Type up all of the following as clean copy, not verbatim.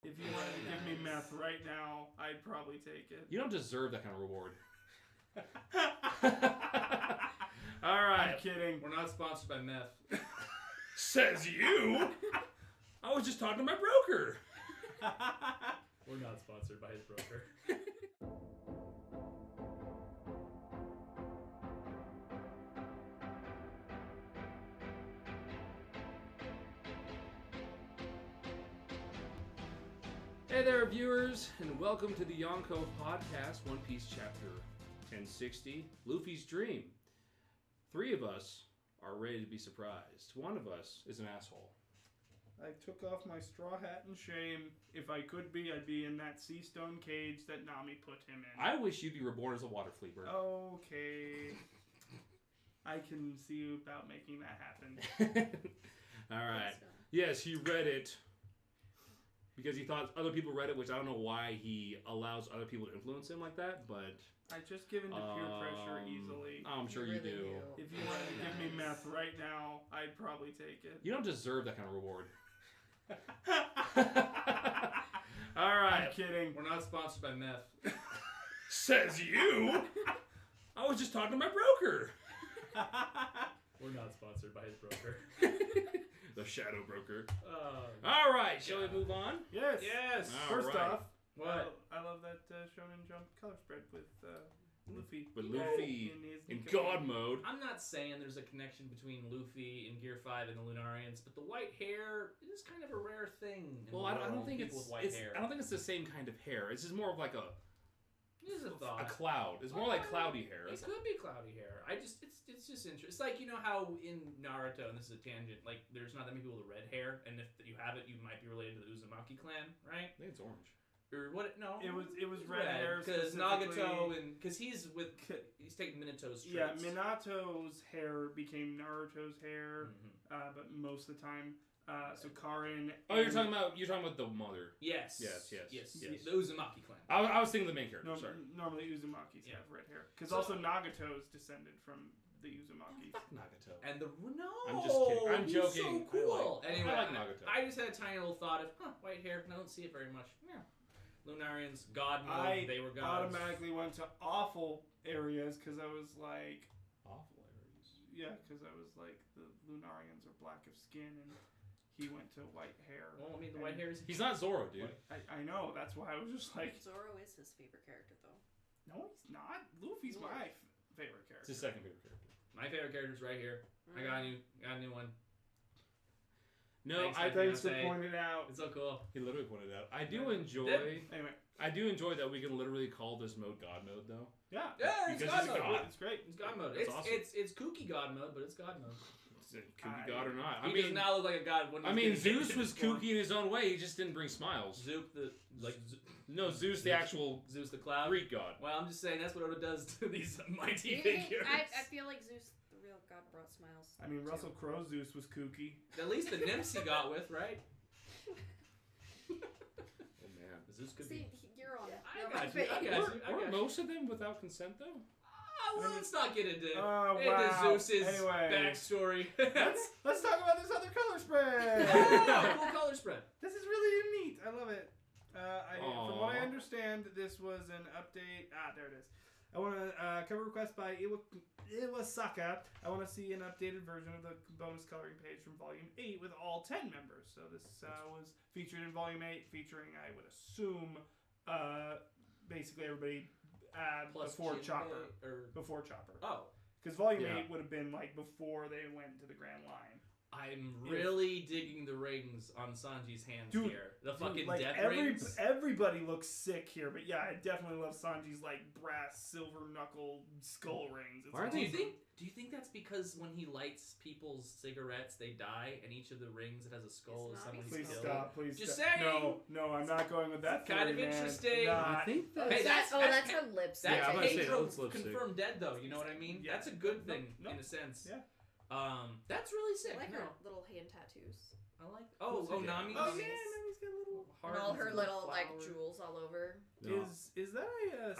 If you wanted to give me meth right now, I'd probably take it. You don't deserve that kind of reward. All right. I'm kidding. We're not sponsored by meth. Says you? I was just talking to my broker. We're not sponsored by his broker. Hey there, viewers, and welcome to the Yonko Podcast, One Piece chapter 1060, Luffy's Dream. 3 of us are ready to be surprised. 1 of us is an asshole. I took off my straw hat in shame. If I could be, I'd be in that sea stone cage that Nami put him in. I wish you'd be reborn as a water fleeper. Okay. I can see you about making that happen. All right. Yes, he read it. Because he thought other people read it, which I don't know why he allows other people to influence him like that, but... I just give in to peer pressure easily. I'm sure you do. If you wanted to give me meth right now, I'd probably take it. You don't deserve that kind of reward. All right. I'm kidding. We're not sponsored by meth. Says you? I was just talking to my broker. We're not sponsored by his broker. The shadow broker. Oh, all right, shall we move on? Yes. yes. First off, What? I love that Shonen Jump color spread with Luffy. With Luffy in Nika God mode. I'm not saying there's a connection between Luffy in Gear 5 and the Lunarians, but the white hair is kind of a rare thing. Well, I don't think people it's, with white hair. I don't think it's the same kind of hair. It's just more of like a thought. a cloud. It's more like cloudy hair. It could be cloudy hair. It's just interesting. It's like, you know how in Naruto, and this is a tangent, like there's not that many people with red hair, and if you have it, you might be related to the Uzumaki clan, right? I think it's orange. Or what? No, it was red hair because Nagato and because he's taking Minato's traits. Yeah, Minato's hair became Naruto's hair, but most of the time, so Karin. Oh, you're talking about the mother. Yes. Yes. The Uzumaki clan. I was thinking the main character. Sorry. Normally Uzumakis have red hair because also Nagato's descended from the Uzumaki. Fuck Nagato. And no, I'm just kidding. I'm joking. So cool. Anyway, I like Nagato. I just had a tiny little thought of white hair. And I don't see it very much. Yeah. Lunarians, God mode, they were gods. Automatically went to awful areas because I was like... Awful areas? Yeah, because I was like, the Lunarians are black of skin, and he went to white hair. Well, I mean, the white hair is... He's not Zoro, dude. I know, that's why I was just like... Zoro is his favorite character, though. No, he's not. Luffy's my favorite character. It's his second favorite character. My favorite character's right here. I got a new one. No, Thanks for pointing it out. It's so cool. He literally pointed it out. I do enjoy... Anyway. I do enjoy that we can literally call this mode God mode, though. Yeah. Yeah, it's God mode. It's great. It's God mode. It's awesome. It's kooky God mode, but it's God mode. Kooky God or not. He does not look like a god. When Zeus was kooky in his own way. He just didn't bring smiles. Zeus the actual Zeus the cloud Greek god. Well, I'm just saying that's what Oda does to these mighty figures. I feel like Zeus, the real god, brought smiles. I mean, Russell Crowe Zeus was kooky. At least the nymphs he got with, right? Oh man, Zeus could See, be. you're on. I got you. Were most of them without consent though? Well, let's not get into Zeus's backstory. Let's talk about this other color spread. Cool color spread. This is really neat. I love it. From what I understand, this was an update. There it is. I want to cover request by Iwasaka. I want to see an updated version of the bonus coloring page from Volume 8 with all 10 members. So this was featured in Volume 8, featuring, I would assume, basically everybody before Chopper. Before Chopper. Oh. Because Volume 8 would have been like before they went to the Grand Line. I'm really digging the rings on Sanji's hands here. The fucking like death rings. Everybody looks sick here, but yeah, I definitely love Sanji's like brass silver knuckle skull rings. Do you think that's because when he lights people's cigarettes, they die, and each of the rings that has a skull is someone he's killed? Please Just stop. saying. No, I'm not going with that. Kind of interesting. I think that's... Hey, that's her lipstick. That's Pedro lipstick. confirmed dead, though. You know what I mean? Yeah. That's a good thing in a sense. Yeah. That's really sick. I like her little hand tattoos. I like. Nami. Oh yeah, Nami's got a little and all her little like jewels all over. No. Is that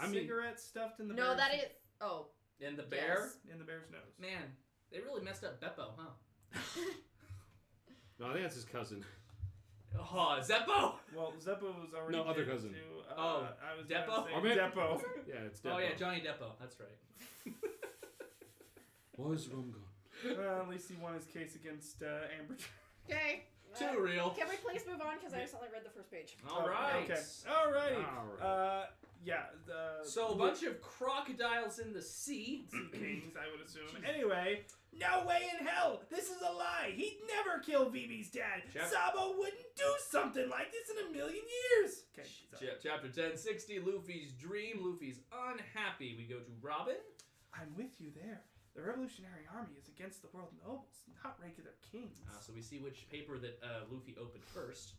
a cigarette stuffed in the? No, bear's... that is. Oh. In the bear. Yes. In the bear's nose. Man, they really messed up Beppo, huh? No, I think that's his cousin. Oh, Zeppo! Well, Zeppo was already No, other dead, cousin. too. Oh, I was Deppo? gonna say Or maybe- Deppo. Yeah, it's Depo. Oh, yeah, Johnny Deppo. That's right. Why is rum gone? Well, at least he won his case against Amber. Okay. Too real. Can we please move on? Because I just only read the first page. All right. Okay. Alrighty. Alright. Yeah. So a bunch of crocodiles in the sea. Sea kings, I would assume. Anyway, no way in hell! This is a lie! He'd never kill Vivi's dad! Sabo wouldn't do something like this in a million years! Okay, Chapter 1060, Luffy's dream. Luffy's unhappy. We go to Robin. I'm with you there. The Revolutionary Army is against the world nobles, not regular kings. So we see which paper that Luffy opened first.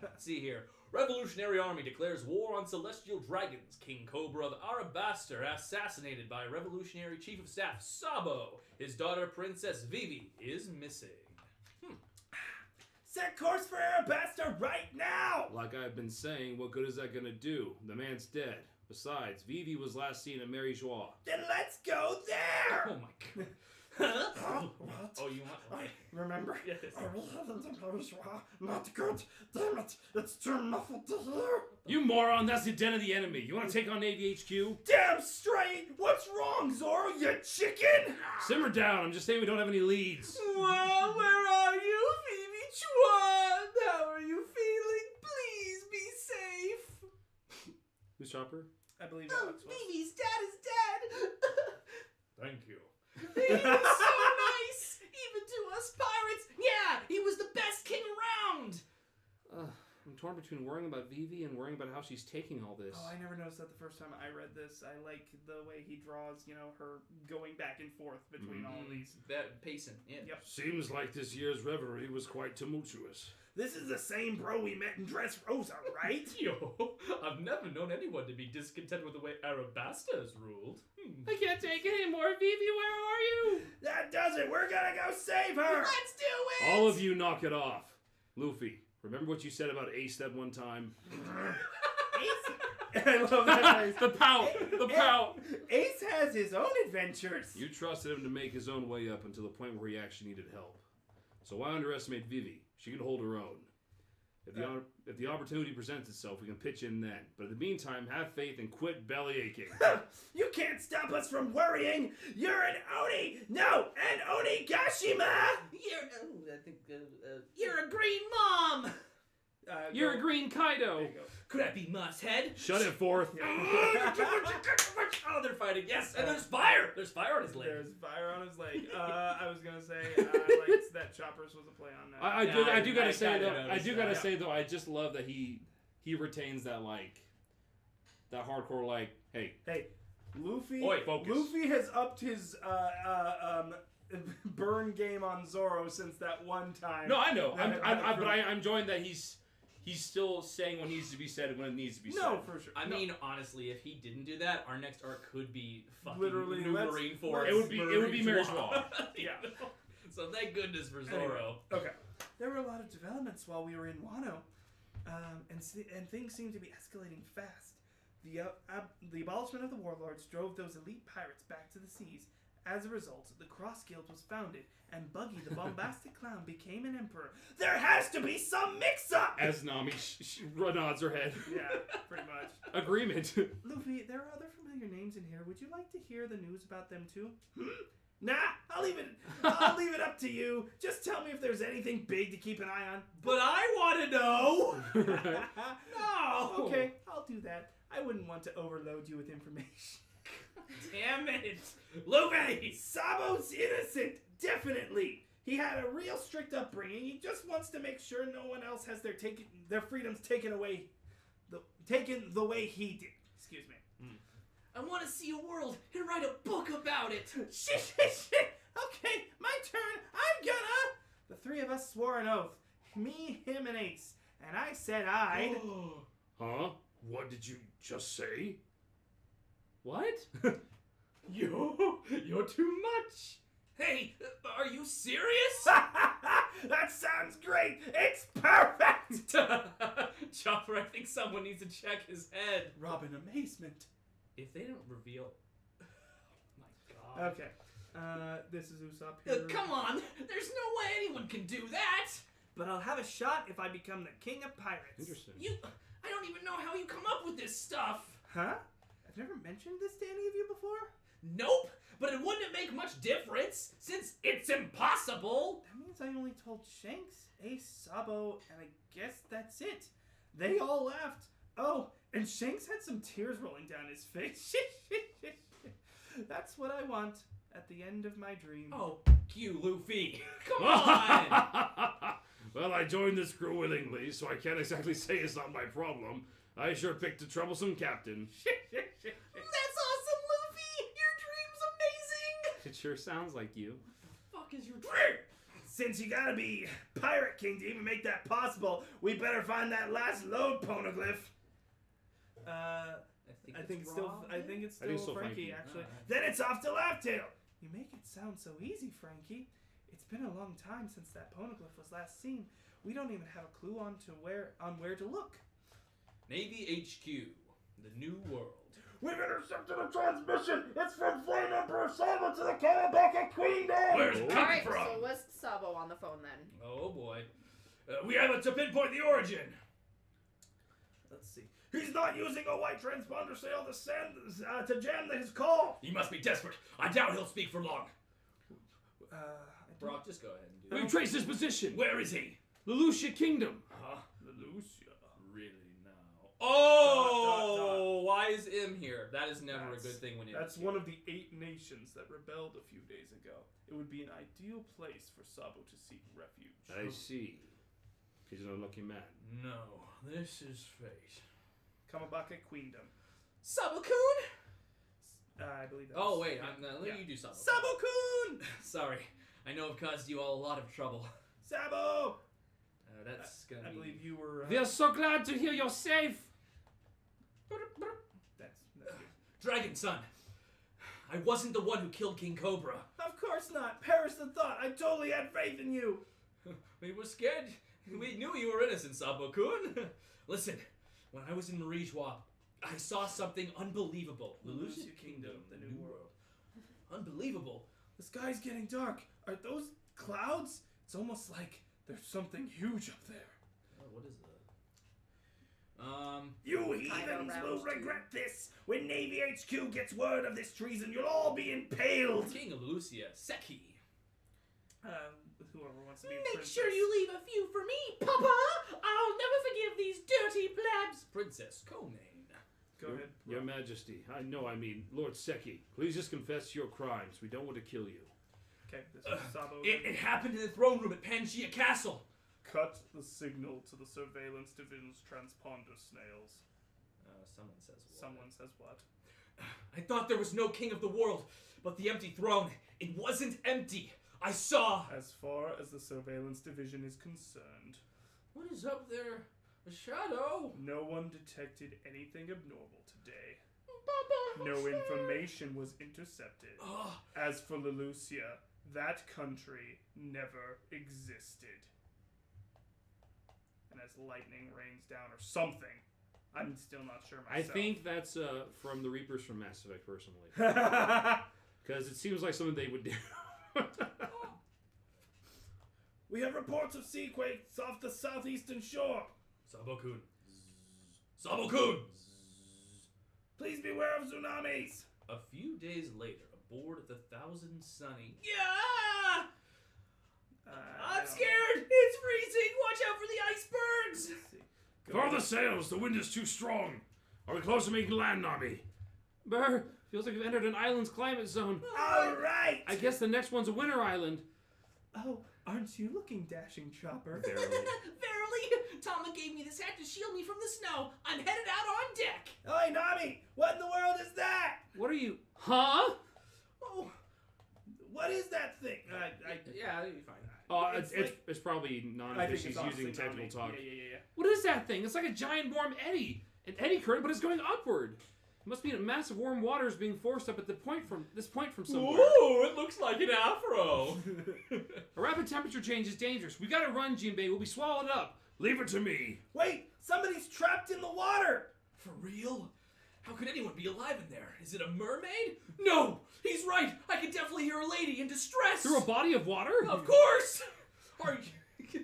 Let's see here. Revolutionary Army declares war on celestial dragons. King Cobra of Arabasta assassinated by Revolutionary Chief of Staff Sabo. His daughter Princess Vivi is missing. Set course for Arabasta right now! Like I've been saying, what good is that gonna do? The man's dead. Besides, Vivi was last seen at Mary Joie. Then let's go there! Oh my god. Huh? What? Oh, you want? Remember? Yes. Not good. Damn it. It's too muffled to hear. You moron, that's the den of the enemy. You wanna take on Navy HQ? Damn straight. What's wrong, Zoro, you chicken? Simmer down, I'm just saying we don't have any leads. Well, where are you, Vivi Chuan? How are you feeling? Please be safe. Who's Chopper? I believe Oh, Alex was. Vivi's dad is dead. Thank you. He was so nice, even to us pirates. Yeah, he was the best king around. I'm torn between worrying about Vivi and worrying about how she's taking all this. Oh, I never noticed that the first time I read this. I like the way he draws, her going back and forth between all of these. That pacing, yeah. Yep. Seems like this year's revelry was quite tumultuous. This is the same bro we met in Dressrosa, right? Yo, I've never known anyone to be discontent with the way Arabasta is ruled. I can't take it anymore, Vivi, where are you? That does it. We're gonna go save her. Let's do it! All of you knock it off. Luffy, remember what you said about Ace that one time? I love that. The pout! The pout! Ace has his own adventures. You trusted him to make his own way up until the point where he actually needed help. So why underestimate Vivi? She can hold her own. If the opportunity presents itself, we can pitch in then. But in the meantime, have faith and quit belly aching. You can't stop us from worrying. You're an Oni. No, an Onigashima. You're a green mom. You're a green Kaido. There you go. Could I be Musshead? Shut it forth. Oh, they're fighting. Yes, and there's fire. There's fire on his leg. There's fire on his leg. I was gonna say I liked that Choppers was a play on that. I do gotta say kinda though. I noticed do that. gotta say though. I just love that he retains that that hardcore Hey, Luffy. Oi, focus. Luffy has upped his burn game on Zoro since that one time. No, I know. But I'm enjoying that he's still saying what needs to be said when it needs to be said. No, for sure. I mean, honestly, if he didn't do that, our next arc could be fucking Literally, New let's- Marine Force. It would be Mary Joie. Yeah. So thank goodness for Zoro. Anyway, okay. There were a lot of developments while we were in Wano, and things seemed to be escalating fast. The abolishment of the warlords drove those elite pirates back to the seas. As a result, the Cross Guild was founded, and Buggy the Bombastic Clown became an emperor. There has to be some mix-up! As Nami nods her head. Yeah, pretty much. Agreement. Luffy, there are other familiar names in here. Would you like to hear the news about them too? Nah, I'll leave it up to you. Just tell me if there's anything big to keep an eye on. But I want to know. No. Okay, I'll do that. I wouldn't want to overload you with information. Damn it, Luffy! Sabo's innocent, definitely. He had a real strict upbringing. He just wants to make sure no one else has their freedoms taken away, the way he did. Excuse me. I want to see a world and write a book about it. Shit. Okay, my turn. I'm gonna. The three of us swore an oath. Me, him, and Ace. And I said I'd. Huh? What did you just say? What? You're too much. Hey, are you serious? That sounds great. It's perfect. Chopper, I think someone needs to check his head. Robin, amazement. If they don't reveal... Oh my god. Okay. This is Usopp here. Come on! There's no way anyone can do that! but I'll have a shot if I become the king of pirates. Interesting. I don't even know how you come up with this stuff. Huh? I've never mentioned this to any of you before? Nope, but it wouldn't make much difference since it's impossible. That means I only told Shanks, Ace, Sabo, and I guess that's it. They all laughed. Oh, and Shanks had some tears rolling down his face. That's what I want at the end of my dream. Oh, you, Luffy. Come on. Well, I joined this crew willingly, so I can't exactly say it's not my problem. I sure picked a troublesome captain. That's awesome, Luffy. Your dream's amazing. It sure sounds like you. What the fuck is your dream? Since you gotta be Pirate King to even make that possible, we better find that last load poneglyph. I think it's still Frankie, actually. Alright. Then it's off to Laughtail. You make it sound so easy, Frankie. It's been a long time since that poneglyph was last seen. We don't even have a clue on where to look. Navy HQ, the New World. We've intercepted a transmission. It's from Flame Emperor Sabo to the Kawabaka Queendom. Where's it coming Alright, from? so what's Sabo on the phone then? Oh boy. We have to pinpoint the origin. Let's see. He's not using a white transponder sail to jam his call. He must be desperate. I doubt he'll speak for long. Brock, just go ahead and do We've traced his position. Where is he? Lelouchia Kingdom. Huh? Lucia. Really now? Oh! Dot, dot, dot. Why is M here? That is never a good thing when M That's is one here. of the 8 nations that rebelled a few days ago. It would be an ideal place for Sabo to seek refuge. I see. He's an unlucky man. No, this is fate. Kamabaka Queendom. Sabo-kun? I believe that's... Oh wait, yeah. let Yeah. you do Sabo. Sabo-kun! Sorry, I know I've caused you all a lot of trouble. Sabo! That's gonna I be... believe you were... We are so glad to hear you're safe. That's good. Dragon Son, I wasn't the one who killed King Cobra. Of course not. Perish the thought. I totally had faith in you. We were scared. We knew you were innocent, Sabo-kun. Listen, when I was in Marie-Joie, I saw something unbelievable. Lelouchia Kingdom, the New World. Unbelievable. The sky's getting dark. Are those clouds? It's almost like there's something huge up there. Oh, what is that? You heathens will regret this. When Navy HQ gets word of this treason, you'll all be impaled. King of Lucia, Seki. Whoever wants to be Make princess. sure you leave a few for me, Papa. I'll never forgive these dirty plebs. Princess Conan. Go ahead. Your Majesty. I mean, Lord Seki. Please just confess your crimes. We don't want to kill you. Okay, this is Sabo. It happened in the throne room at Pangaea Castle. Cut the signal to the surveillance division's transponder snails. Someone says what? Someone says what? I thought there was no king of the world, but the empty throne, it wasn't empty. I saw... As far as the surveillance division is concerned, What is up there? A shadow? no one detected anything abnormal today. Papa! No information was intercepted. Ugh. As for Lelouchia, that country never existed. And as lightning rains down or something, I'm still not sure I myself. think that's from the Reapers from Mass Effect, personally. Because it seems like something they would do. We have reports of sea quakes off the southeastern shore. Sabo-kun. Sabo-kun! Please beware of tsunamis. A few days later, aboard the Thousand Sunny. Yeah! I'm scared! It's freezing! Watch out for the icebergs! Far the sails! The wind is too strong! Are we close to making land, Nami? Brr, feels like we've entered an island's climate zone. All right. I guess the next one's a winter island. Oh, aren't you looking dashing, Chopper? Barely. Verily! Tama gave me this hat to shield me from the snow. I'm headed out on deck! Oi, Nami! What in the world is that? What are you? Huh? Oh, What is that thing? yeah, you'll be fine. It's probably I non-fish. think He's it's honestly using technical Nami. talk. Yeah. What is that thing? It's like a giant warm eddy. An eddy current, but it's going upward. It must be a massive warm water is being forced up at this point from somewhere. Ooh, it looks like an afro! A rapid temperature change is dangerous. We gotta run, Jinbei. We'll be swallowed up. Leave it to me. Wait, somebody's trapped in the water. For real? How could anyone be alive in there? Is it a mermaid? No! He's right! I can definitely hear a lady in distress! Through a body of water? Of course! Are you...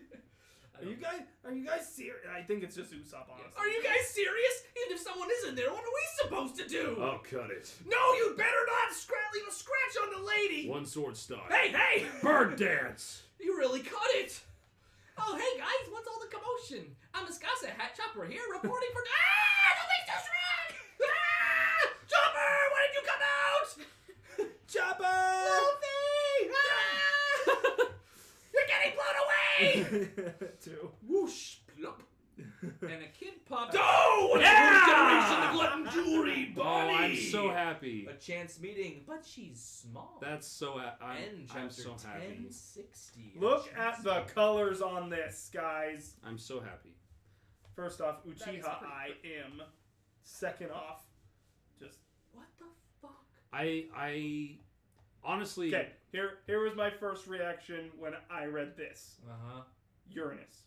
Are you guys serious? I think it's just Usopp, honestly. Are you guys serious? Even if someone isn't there, what are we supposed to do? Oh, cut it. No, you better not leave a scratch on the lady. One sword style. Hey! Bird dance. You really cut it. Oh, hey guys, what's all the commotion? I'm Miskasa Hat Chopper here, reporting for. Luffy's too strong! Chopper, why did you come out? Chopper! Luffy! You're getting blown away! Two. Whoosh, plop. And a kid popped. Oh, yeah! Generation, the glutton jewelry, Oh, buddy! I'm so happy. A chance meeting, but she's small. That's so I'm so happy. 1060. Look at the colors on this, guys. I'm so happy. First off, That is Uchiha I am. Second off, just What the fuck? I honestly. okay. Here was my first reaction when I read this. Uranus.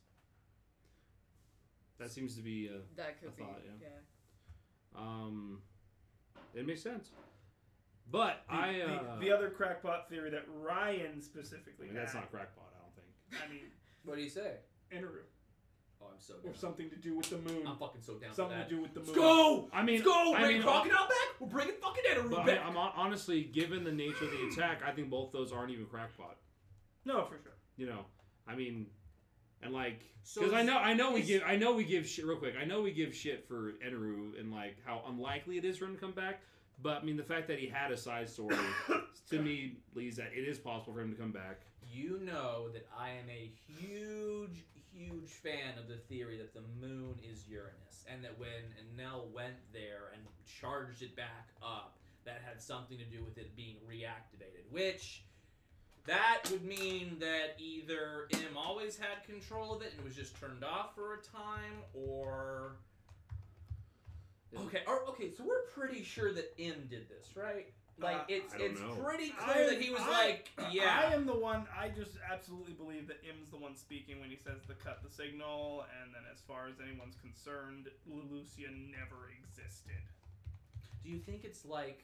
That seems to be That could I be. thought, yeah. Yeah. It makes sense. But The other crackpot theory that Ryan specifically that's had, not crackpot, I don't think. I mean, What do you say? Inaru. Oh, I'm so down. Or something to do with the moon. I'm fucking so down Something for that. to do with the moon. Let's go! I mean, Let's go! I Bring mean, Crocodile back? We're bringing fucking Edaru But back! I'm honestly, given the nature of the attack, I think both those aren't even crackpot. No, for sure. You know, I mean, and like, So because I know we give shit real quick. I know we give shit for Enaru and like how unlikely it is for him to come back. But I mean, the fact that he had a side story to me leads that it is possible for him to come back. You know that I am a huge fan of the theory that the moon is Uranus, and that when Enel went there and charged it back up, that had something to do with it being reactivated, which that would mean that either Im always had control of it and was just turned off for a time, or okay, so we're pretty sure that Im did this, right? Like it's know. pretty clear that he was I am the one. I just absolutely believe that Im's the one speaking when he says to cut the signal. And then, as far as anyone's concerned, Leloucia never existed. Do you think it's like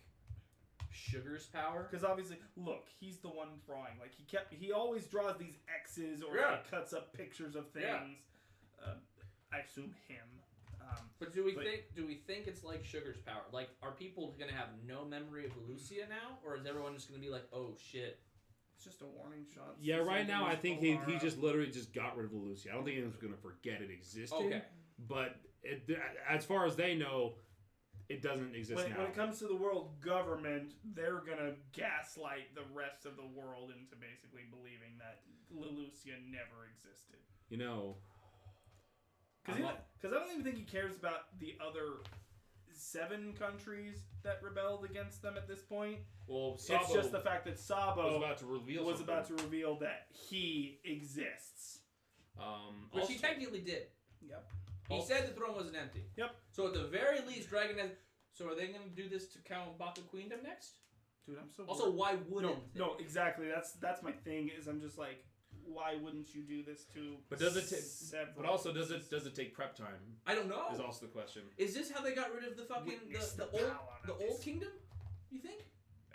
Sugar's power? Because obviously, look, he's the one drawing. Like he always draws these X's or Yeah. like, cuts up pictures of things. Yeah. I assume him. But do we think it's like Sugar's power? Like, are people gonna have no memory of Leloucia now, or is everyone just gonna be like, oh shit? It's just a warning shot. Yeah, right now I think he Polara. just literally just got rid of Lucy. I don't think anyone's going to forget it existed. Okay. But as far as they know, it doesn't exist now. When it comes to the world government, they're gonna gaslight the rest of the world into basically believing that Leloucia never existed. You know, Because I don't even think he cares about the other 7 countries that rebelled against them at this point. well, Sabo It's just the fact that Sabo was about to reveal that he exists. Which also, he technically did. Yep. He said the throne wasn't empty. Yep. So at the very least, Dragon has. So are they gonna do this to Count Baku Queendom next? Dude, I'm so Also, why wouldn't? No, exactly. That's my thing. Is I'm just like, why wouldn't you do this to? But does it? several But also, does pieces? it take prep time? I don't know. Is also the question. Is this how they got rid of the fucking Witness the the old power of old this. kingdom? You think?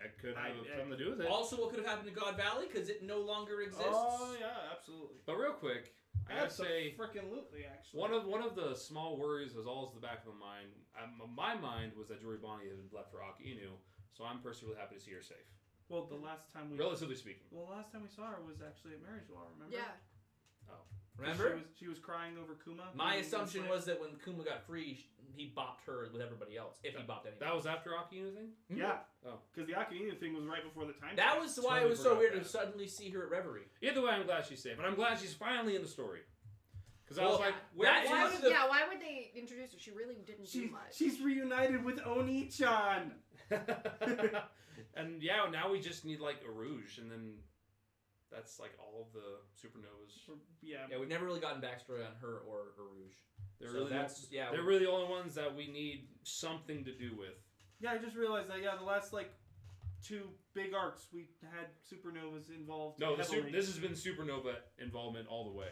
It could have I- something to do with it. Also, what could have happened to God Valley because it no longer exists? Oh yeah, absolutely. But real quick, I gotta say, freaking lootly actually. one of the small worries was always the back of the mind. My mind was that Jory Bonnie had left for Akainu, so I'm personally really happy to see her safe. Well, the last time we Speaking. Well, the last time we saw her was actually at Marriage Law. Remember? Yeah. Remember? She was crying over Kuma. My being assumption enslaved. was that when Kuma got free, he bopped her with everybody else. If he bopped anyone. That was after Akainu thing? Yeah. Oh. Because the Akainu thing was right before the time. That skip. was why it Totally was so forgot weird to that. suddenly see her at Reverie. Either way, I'm glad she's safe. And I'm glad she's finally in the story. Because I Well, was like, that Why is would, the- why would they introduce her? She really didn't do much. She's reunited with Oni-chan. and yeah, now we just need like a Rouge, and then that's like all of the supernovas. Yeah. Yeah, we've never really gotten backstory on her or Rouge. They're So really that's yeah. they're really the only ones that we need something to do with. Yeah, I just realized that. Yeah, the last like 2 big arcs we had supernovas involved. No, heavily. this has been supernova involvement all the way.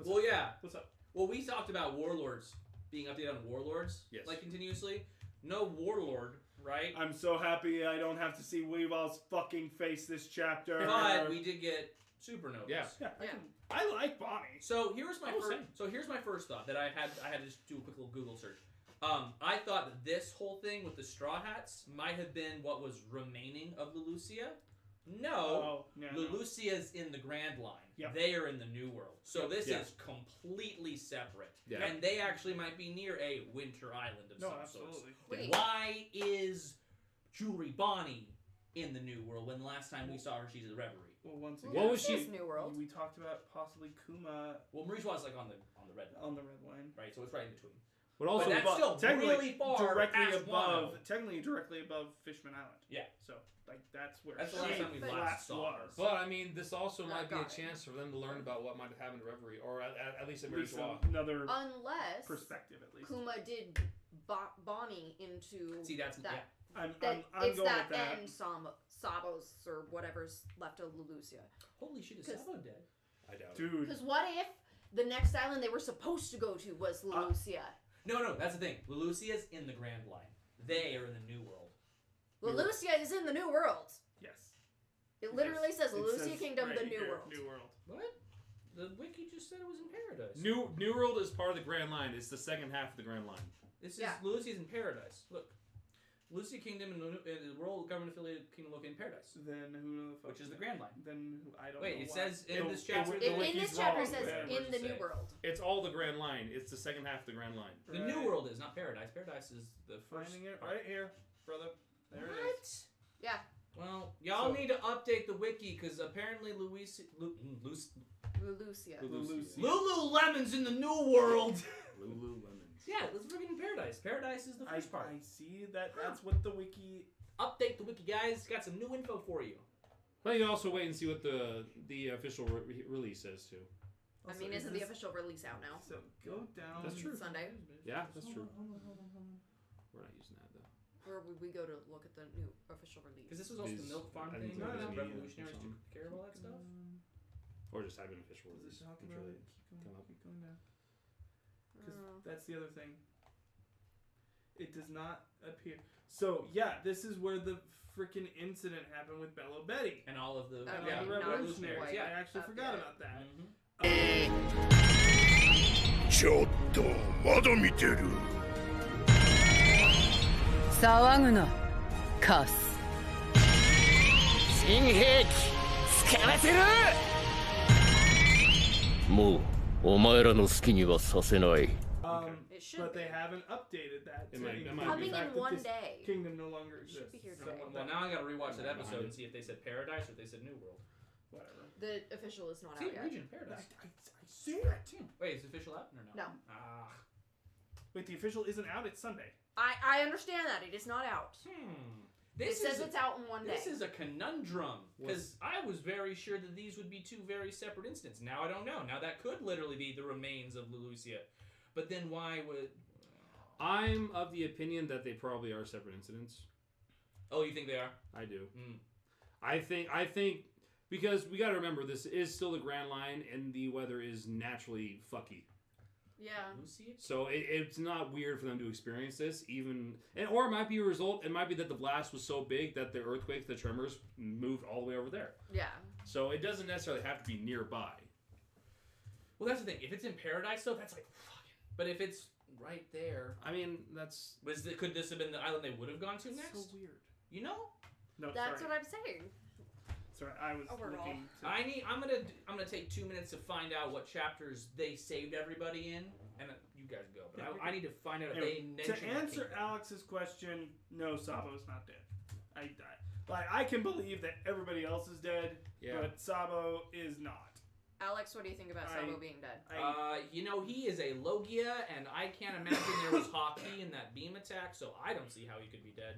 Well, yeah. What's up? Well, we talked about Warlords being updated on Warlords, Yes. like continuously. No Warlord, right? I'm so happy I don't have to see Weevil's fucking face this chapter. But we did get Supernovas. Yeah. I like Bonnie. So here's my same. first thought that I had to just do a quick little Google search. I thought that this whole thing with the Straw Hats might have been what was remaining of Leloucia. No, Leloucia's in the Grand Line. Yep. They are in the New World. So this is completely separate. Yeah. And they actually might be near a winter island of some absolutely. sort. Wait. Why is Jewelry Bonnie in the New World when the last time we saw her she's at the Reverie? Well, once again, What was she? New World. We talked about possibly Kuma Well, Maurice was like on the red line, on the red line. right? So it's right in between. But also, But that's still technically really far directly past above. Wano. Technically, directly above Fishman Island. Yeah. So like that's where That's the she last time we last saw her. was. but I mean, this also might be a got it. chance for them to learn about what might have happened to Reverie, or at least at At least Mirajois. another Unless perspective, at least. Kuma did Bonnie into See, that's that. I'm That I'm it's going that with that. and Sabo's or whatever's left of Leloucia. Holy shit, is 'Cause- Sabo dead? I doubt it. Dude, Because what if the next island they were supposed to go to was Leloucia? No, that's the thing. Leloucia's in the Grand Line. They are in the New World. Leloucia is in the New World. yes. It literally says It Leloucia says Kingdom, right the New here, World. New World. What? The wiki just said it was in Paradise. New World is part of the Grand Line. It's the second half of the Grand Line. This is Yeah. Leloucia's in Paradise. Look. Leloucia Kingdom and the World Government Affiliated Kingdom located in Paradise. Then who the fuck? Which is the Grand Line. Then I don't Wait, know. it why. says in The- this chapter. the In wiki's this chapter wrong, it says but- What'd in you the say? New World. It's all the Grand Line. It's the second half of the Grand Line. The New World is not Paradise. Paradise is the first. Finding it part. right here, brother. There it is. What? Yeah. Well, y'all So- need to update the wiki because apparently Leloucia. Lululemon's in the New World. Lululemons. Yeah, let's freaking Paradise. Paradise is the first part. I see that. That's what the wiki. Update the wiki, guys. Got some new info for you. Well, you also wait and see what the official release says too. I Also, mean, is isn't the this- official release out now? So go down. That's true. Sunday. Yeah, that's true. Hold on. We're not using that though. Where would we go to look at the new official release? Because this was also the These- milk farm I thing. think Where it's the media or Revolutionaries took something. care of all that stuff. Or just have an official Does release. it talk I'm about sure it? they come up. Keep going down. Because Oh. that's the other thing. It does not appear. So yeah, this is where the freaking incident happened with Bello Betty And all of the Oh, and the not Revolutionaries. quite I actually up forgot yet. about that. Mhm. ちょっとまだ見てる騒ぐなカス新兵器使わせるもうお前らの好きにはさせない It should But be. they haven't updated that. It to might- it include might the Coming fact in that one this day. Kingdom no longer Should exists. be here So today. Well, now I gotta rewatch that episode and see if they said Paradise or if they said New World. whatever. The official is not See, out yet. Region I Paradise. see it. Wait, is the official out or no? No. Ah. Wait, the official isn't out. It's Sunday. I understand that. It is not out. This It says is it's out in one day. this is a conundrum because I was very sure that these would be two very separate incidents. Now I don't know. Now that could literally be the remains of Leloucia, but then why would? I'm of the opinion that they probably are separate incidents. Oh, you think they are? I do. Mm. I think because we got to remember this is still the Grand Line and the weather is naturally fucky. Yeah. Lucia? So it's not weird for them to experience this, or it might be a result. It might be that the blast was so big that the earthquakes, the tremors, moved all the way over there. Yeah. So it doesn't necessarily have to be nearby. Well, that's the thing. If it's in Paradise, though, that's like fucking. But if it's right there, I mean, that's could this have been the island they would have gone to next? So weird. You know, No, That's sorry. what I'm saying. Sorry, I was Overall. looking. To... I'm gonna take 2 minutes to find out what chapters they saved everybody in, and you guys go. But I need to find out if Anyway, they mentioned to answer the kingdom. Alex's question, no, Sabo's not dead. I can believe that everybody else is dead, yeah. but Sabo is not. Alex, what do you think about I- Sabo being dead? You know, he is a Logia, and I can't imagine there was hockey in that beam attack, so I don't see how he could be dead.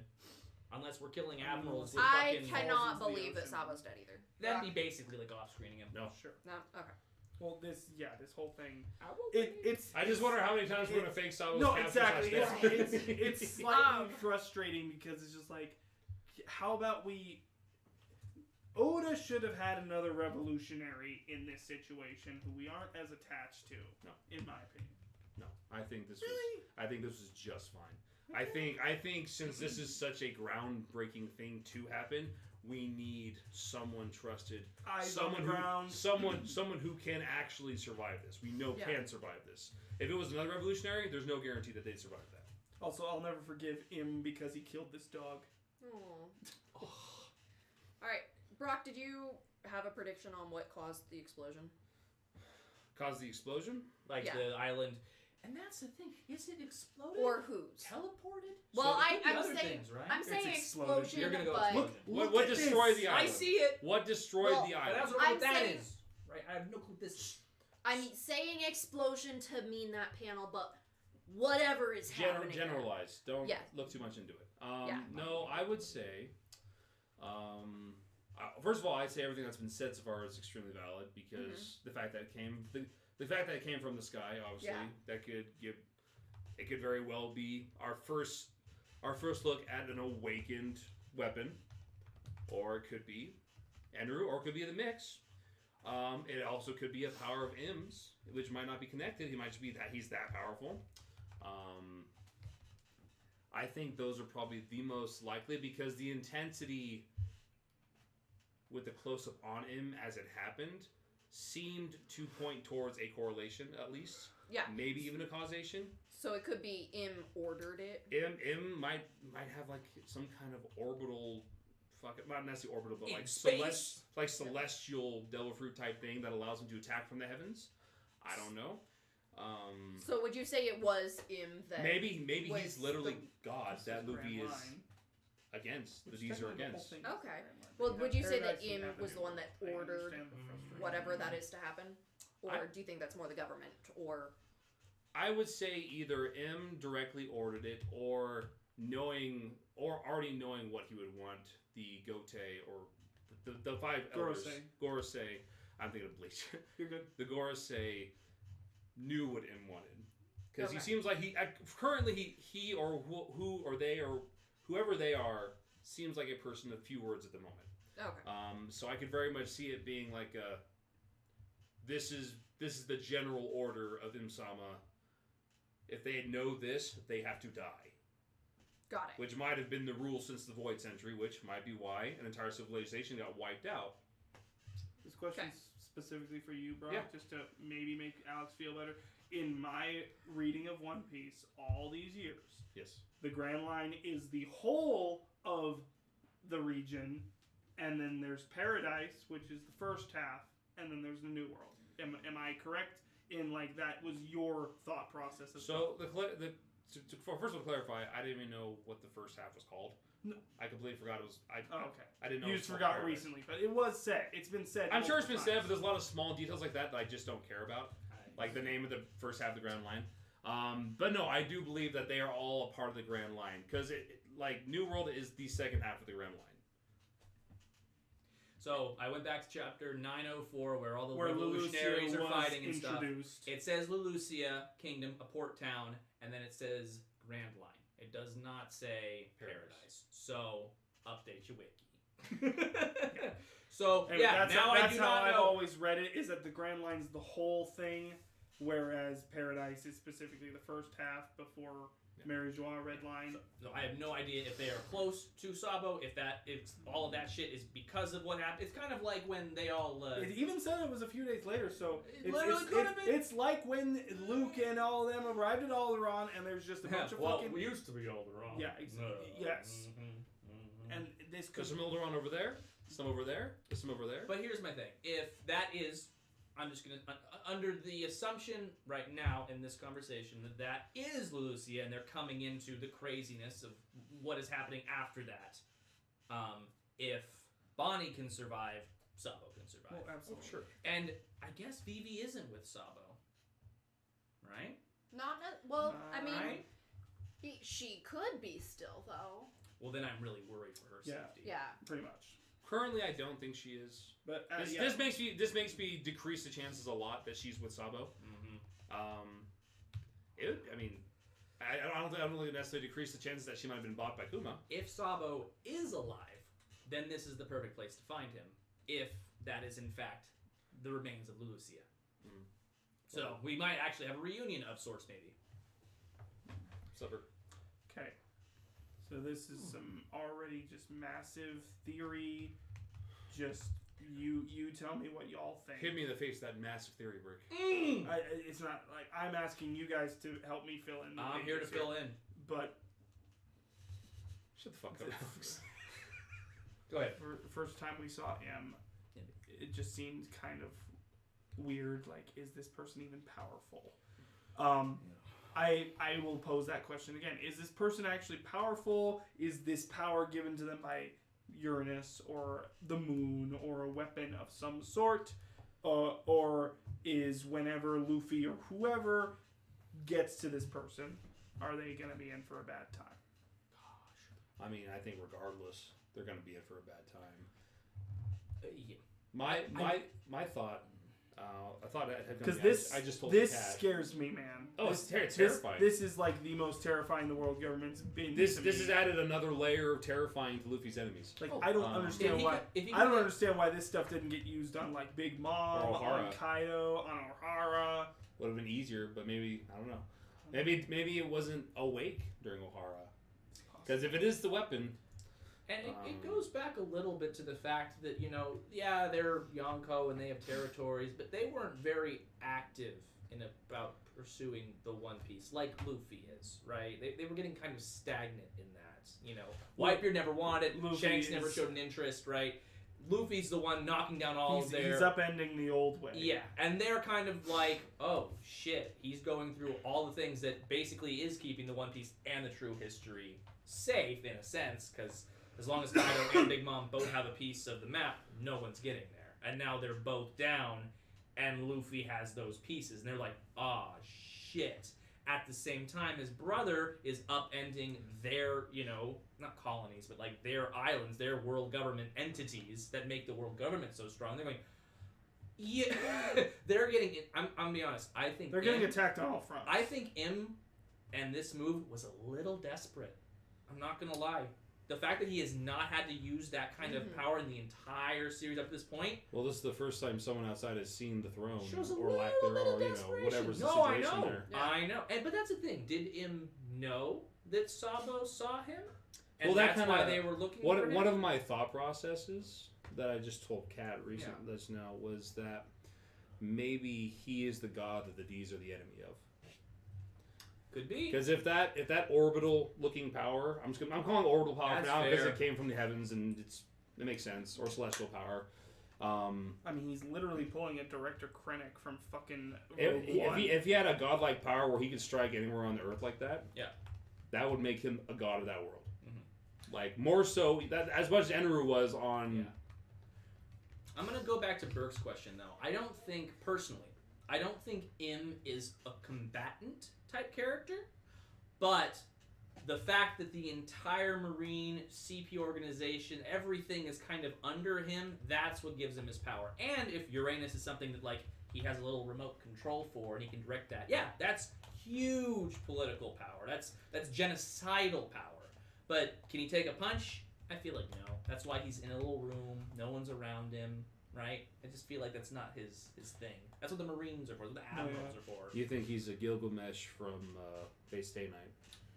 Unless we're killing admirals with I fucking... cannot balls into the believe that ocean. Sabo's dead either. That'd be basically like off-screening him. No. Sure. No? Okay. Well, this whole thing. I will It's. I just wonder how many times we're gonna fake Sabo's No, capture exactly. slash death. It's slightly frustrating because it's just like, how about we? Oda should have had another revolutionary in this situation who we aren't as attached to. No. In my opinion. No, I think this Really? was. I think this was just fine. I think since this is such a groundbreaking thing to happen, we need someone trusted, Eyes on someone the ground. someone who can actually survive this. We know can survive this. If it was another revolutionary, there's no guarantee that they'd survive that. Also, I'll never forgive him because he killed this dog. Oh. Alright, Brock, did you have a prediction on what caused the explosion? Caused the explosion? Like the island. And that's the thing. Is it exploded? Or whose? Teleported? Well, So I'm other saying, things, right? I'm saying It's exploded. explosion, You're gonna go but... explosion. What destroyed the I island? see it. What destroyed Well, the But island? that's what I'm that saying- is. Right? I have no clue what this is. I'm saying explosion to mean that panel, but whatever is happening. Generalize. Don't Yeah. look too much into it. Yeah. No, I would say... first of all, I'd say everything that's been said so far is extremely valid because the fact that it came... The fact that it came from the sky, obviously, that could give... It could very well be our first look at an awakened weapon, or it could be Enru, or it could be the mix. It also could be a power of M's, which might not be connected. He might just be that he's that powerful. I think those are probably the most likely because the intensity with the close-up on him as it happened seemed to point towards a correlation, at least. Yeah. Maybe even a causation. So it could be Im ordered it. M might have like some kind of orbital, not necessarily orbital, but In like space? celestial devil fruit type thing that allows him to attack from the heavens. I don't know. So would you say it was Im that... Maybe was he's literally the- God This that is Luffy Grand is Line, against. which These are technically the whole against. thing is Okay. Grand Line. Well, would you say that Paradise would Im have was to the do one it. that I ordered understand the frustration. whatever that is to happen? Or I- do you think that's more the government? Or... I would say either M directly ordered it or already knowing what he would want the Gote or the five elders. Gorosei. I'm thinking of Bleach. You're good. The Gorosei knew what M wanted. Because he Okay. seems like currently he or who or they or whoever they are seems like a person of few words at the moment. Okay. So I could very much see it being like this is the general order of Im-sama. If they know this, they have to die. Got it. Which might have been the rule since the Void Century, which might be why an entire civilization got wiped out. This question's specifically for you, Brock, Yeah. just to maybe make Alex feel better. In my reading of One Piece all these years, Yes. the Grand Line is the whole of the region, and then there's Paradise, which is the first half, and then there's the New World. Am I correct in like that was your thought process? As So first of all, clarify, I didn't even know what the first half was called. No. I completely forgot it was. okay. I didn't know. You it just was forgot called Paradise. recently, but it was said. It's been said. I'm sure it's been multiple said, times. but there's a lot of small details like that I just don't care about. Like the name of the first half of the Grand Line. But no, I do believe that they are all a part of the Grand Line because like New World is the second half of the Grand Line. So I went back to chapter 904 where all the Where revolutionaries Leloucia are fighting and was stuff. introduced. It says Leloucia Kingdom, a port town, and then it says Grand Line. It does not say Paradise. So update your wiki. So Anyway, that's now that's I do how not I've know. always read it. Is that the Grand Line's the whole thing, whereas Paradise is specifically the first half before Mary Joie Red Line. So I have no idea if they are close to Sabo. If all of that shit is because of what happened. It's kind of like when they all. It even said it was a few days later, so It literally could have been. It's like when Luke and all of them arrived at Alderaan, and there's just a bunch of fucking. we used to be Alderaan. Yeah, yes. And this could. There's some Alderaan over there, some over there, there's some over there. But here's my thing: if that is, I'm just gonna under the assumption right now in this conversation that is Leloucia, and they're coming into the craziness of what is happening after that. If Bonnie can survive, Sabo can survive. Well, absolutely. Sure. And I guess Vivi isn't with Sabo, right? I mean, Right? she could be still though. Well, then I'm really worried for her safety. Yeah. Pretty much. Currently, I don't think she is. But This makes me decrease the chances a lot that she's with Sabo. I don't think it necessarily decrease the chances that she might have been bought by Kuma. If Sabo is alive, then this is the perfect place to find him. If that is in fact the remains of Leloucia. So we might actually have a reunion of sorts, maybe. Supper. Okay. So this is some already just massive theory. Just you tell me what y'all think. Hit me in the face with that massive theory, Brick. It's not like I'm asking you guys to help me fill in. I'm here to fill in. But Shut the fuck up, Alex. Go ahead. for the first time we saw him, it just seemed kind of weird. Like, is this person even powerful? I will pose that question again. Is this person actually powerful? Is this power given to them by Uranus or the moon or a weapon of some sort? Or is whenever Luffy or whoever gets to this person, are they going to be in for a bad time? I mean, I think regardless, they're going to be in for a bad time. Yeah. My thought. I thought I had because I just told this the cat. scares me, man. Oh, this, it's terrifying. This is like the most terrifying the world government's been. This to me. has added another layer of terrifying to Luffy's enemies. Like I don't understand why. I don't understand why this stuff didn't get used on like Big Mom, Or Ohara. on Kaido, on Ohara. Would have been easier, but maybe I don't know. Maybe it wasn't awake during Ohara. Because if it is the weapon. And it goes back a little bit to the fact that, yeah, they're Yonko and they have territories, but they weren't very active about pursuing the One Piece like Luffy is, right? They were getting kind of stagnant in that, Whitebeard never wanted it, Shanks never showed an interest, right? Luffy's the one knocking down all of their... He's upending the old way. Yeah, and they're kind of like, oh, shit, he's going through all the things that basically is keeping the One Piece and the true history safe, in a sense, because... As long as Kaido and Big Mom both have a piece of the map, no one's getting there. And now they're both down, and Luffy has those pieces. And they're like, shit. At the same time, his brother is upending their, not colonies, but like their islands, their world government entities that make the world government so strong. They're going, yeah. They're getting, I'm going to be honest, I think they're getting attacked on all fronts. I think and this move was a little desperate. I'm not going to lie. The fact that he has not had to use that kind of power in the entire series up to this point. Well, this is the first time someone outside has seen the throne, shows a or lack little thereof, bit or of desperation. whatever's the No, situation I know. there. Yeah. I know. But that's the thing. Did know that Sabo saw him? And Well, that that's kinda- why they were looking for him? One of my thought processes that I just told Kat recently just now was that maybe he is the god that the D's are the enemy of. Could be. Because if that orbital looking power, I'm calling it orbital power That's now because fair. it came from the heavens and it makes sense, or celestial power. I mean, he's literally pulling a Director Krennic from fucking Rogue One. If he had a godlike power where he could strike anywhere on the earth like that, Yeah. that would make him a god of that world. Mm-hmm. Like more so, that as much as Enru was on. Yeah. I'm gonna go back to Burke's question though. I don't think Im is a combatant type character, but the fact that the entire Marine CP organization, everything is kind of under him, that's what gives him his power. And if Uranus is something that like he has a little remote control for and he can direct that, yeah, that's huge political power. That's genocidal power. But can he take a punch? I feel like no. That's why he's in a little room, no one's around him, right? I just feel like that's not his thing. That's what the Marines are for, the Admirals are for. You think he's a Gilgamesh from Base Day Night?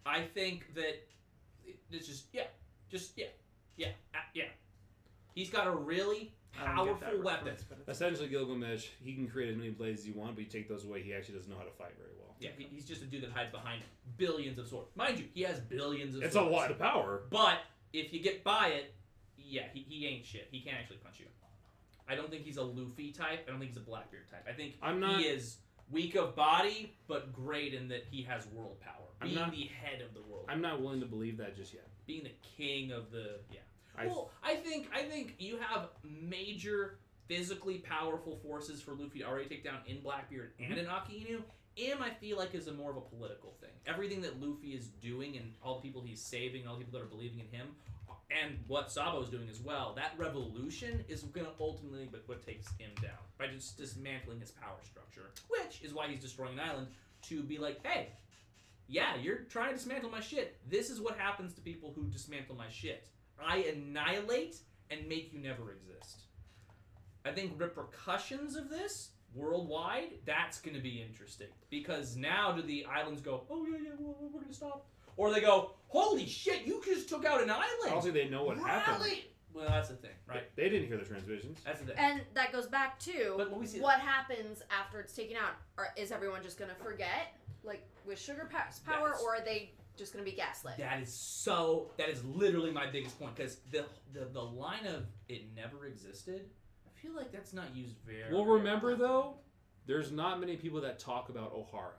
I think that it's just yeah. He's got a really powerful weapon. Essentially, Gilgamesh, he can create as many blades as you want, but you take those away, he actually doesn't know how to fight very well. Yeah, he's just a dude that hides behind billions of swords. Mind you, he has billions of It's swords. a lot of power. But if you get by it, yeah, he ain't shit. He can't actually punch you. I don't think he's a Luffy type. I don't think he's a Blackbeard type. I think he is weak of body, but great in that he has world power. Being the head of the world. I'm not willing to believe that just yet. Being the king of the... Yeah. I think you have major physically powerful forces for Luffy to already take down in Blackbeard and in Aki Inu. Im, I feel like, is a more of a political thing. Everything that Luffy is doing and all the people he's saving, all the people that are believing in him, and what Sabo's doing as well, that revolution is going to ultimately be what takes him down by just dismantling his power structure, which is why he's destroying an island to be like, hey, yeah, you're trying to dismantle my shit. This is what happens to people who dismantle my shit. I annihilate and make you never exist. I think repercussions of this worldwide, that's going to be interesting because now do the islands go, oh yeah, well, we're going to stop. or they go, "Holy shit, you just took out an island." I don't think they know what happened. Well, that's the thing, right? They didn't hear the transmissions. That's the thing. And that goes back to But when we see what happens after it's taken out. Is everyone just going to forget, like with sugar power, or are they just going to be gaslit? That is literally my biggest point, because the line of "it never existed," I feel like that's not used very. Well, remember though, there's not many people that talk about Ohara,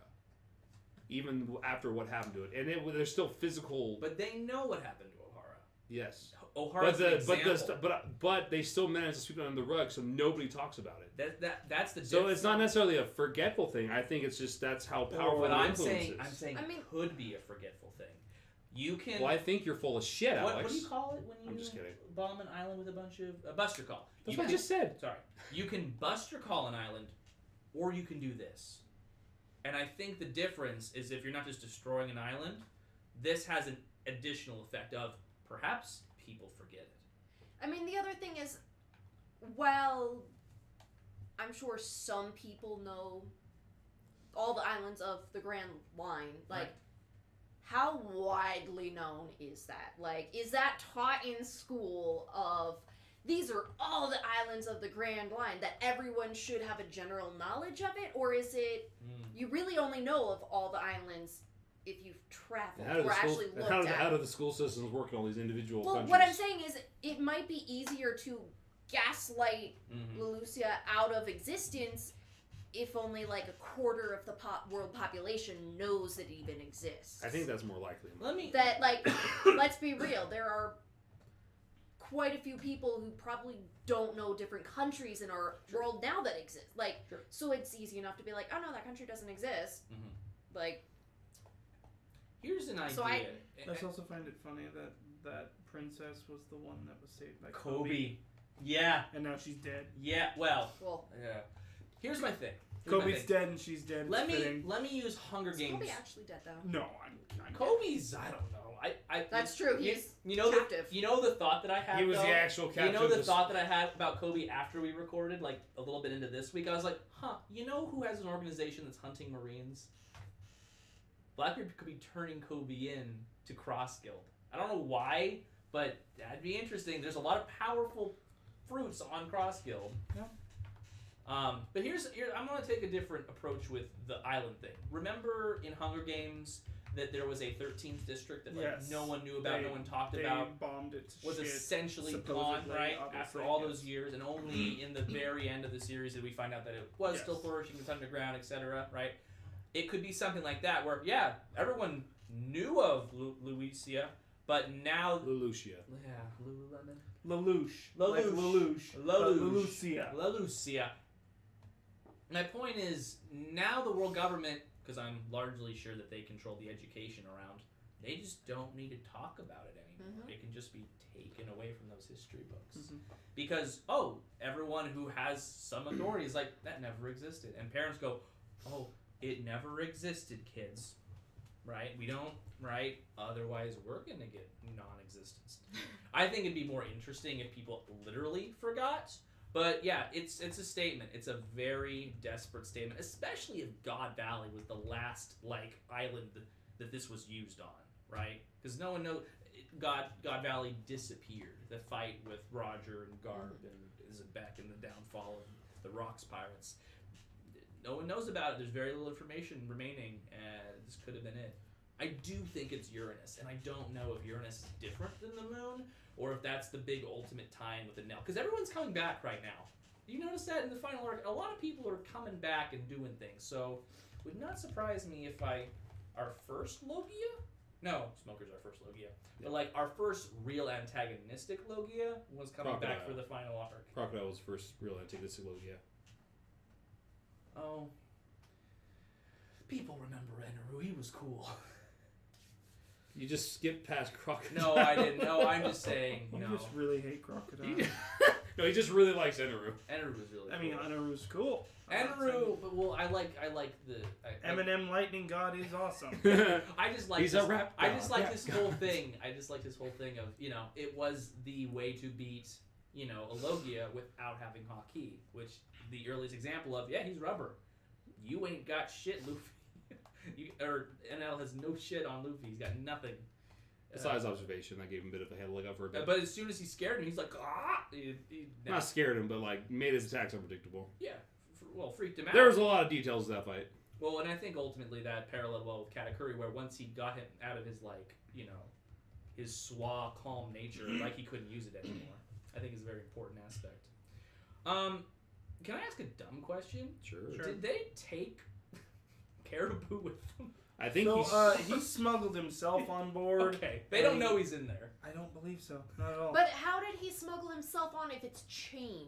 even after what happened to it, and there's still physical. But they know what happened to Ohara. Yes. Ohara's an example. But they still managed to sweep it under the rug, so nobody talks about it. That's the difference. So it's not necessarily a forgetful thing. I think it's just that's how powerful But the I'm influence saying is. it could be a forgetful thing. You can. Well, I think you're full of shit, Alex. What do you call it when you I'm just kidding. bomb an island with a bunch of a buster call? That's what I just said. Sorry. You can buster call an island, or you can do this. And I think the difference is if you're not just destroying an island, this has an additional effect of perhaps people forget it. I mean, the other thing is, well, I'm sure some people know all the islands of the Grand Line. Like, Right. how widely known is that? Like, is that taught in school of these are all the islands of the Grand Line, that everyone should have a general knowledge of it? Or is it you really only know of all the islands if you've traveled or actually looked at how do the school systems work in all these individual countries? What I'm saying is it might be easier to gaslight Lelucia out of existence if only like a quarter of the world population knows it even exists. I think that's more likely. That, like, let's be real, there are quite a few people who probably don't know different countries in our world now that exist. Like, so it's easy enough to be like, oh no, that country doesn't exist. Like, here's an idea. So I just also find it funny that princess was the one that was saved by Kobe. Yeah. And now she's dead. Yeah. Well. Yeah. Here's my thing. Kobe's dead and she's dead. Let me use Hunger is Games. Kobe actually dead though? No, I'm Kobe's. I don't know. That's true. He's captive. You know the thought that I had. He was the actual captive. You know the thought that I had about Kobe after we recorded, like a little bit into this week. I was like, you know who has an organization that's hunting Marines? Blackbeard could be turning Kobe in to Cross Guild. I don't know why, but that'd be interesting. There's a lot of powerful fruits on Cross Guild. Yeah. But here I'm gonna take a different approach with the island thing. Remember in Hunger Games that there was a 13th district that no one knew about, no one talked about. Bombed it to was shit, essentially gone, right? After all those years, and only in the very end of the series did we find out that it was still flourishing, it's underground, etc. Right? It could be something like that, where everyone knew of Lucia, but now Lelucia. Yeah, Lululemon. Lelouch. Lelucia. My point is, now the world government, because I'm largely sure that they control the education around, they just don't need to talk about it anymore. It can just be taken away from those history books. Because, everyone who has some authority is like, that never existed. And parents go, it never existed, kids. Right? We don't, right? Otherwise, we're going to get non-existence. I think it'd be more interesting if people literally forgot. But yeah, it's a statement. It's a very desperate statement, especially if God Valley was the last island that this was used on, right? Because no one knows God Valley disappeared. The fight with Roger and Garb and Zebek and the downfall of the Rocks Pirates. No one knows about it. There's very little information remaining, and this could have been it. I do think it's Uranus, and I don't know if Uranus is different than the moon, or if that's the big ultimate tie-in with the Nell. Because everyone's coming back right now. You notice that in the final arc, a lot of people are coming back and doing things. So, it would not surprise me if our first Logia? No, Smoker's our first Logia. But our first real antagonistic Logia was coming back for the final arc. Crocodile was first real antagonistic Logia. Oh. People remember Eneru. He was cool. You just skipped past Crocodile. No, I didn't. No, I'm just saying. You just really hate Crocodile. No, he just really likes Eneru. Eneru was really cool. I mean, Eneru's cool. Eneru, but I like the... Eminem Lightning God is awesome. I just like He's a rap I god. just like this whole thing. I just like this whole thing of, it was the way to beat, a Logia without having Haki, which the earliest example of, he's rubber. You ain't got shit, Luffy. NL has no shit on Luffy. He's got nothing. Besides observation, I gave him a bit of a head leg up for a bit. But as soon as he scared him, he's like, ah! Not scared him, but like made his attacks unpredictable. Yeah, freaked him out. There was a lot of details to that fight. Well, and I think ultimately that paralleled well with Katakuri, where once he got him out of his his suave, calm nature, like he couldn't use it anymore. I think is a very important aspect. Can I ask a dumb question? Sure. Did they take Caribou with them? I think he smuggled himself on board. Okay, they don't know he's in there. I don't believe so. Not at all. But how did he smuggle himself on if it's chained?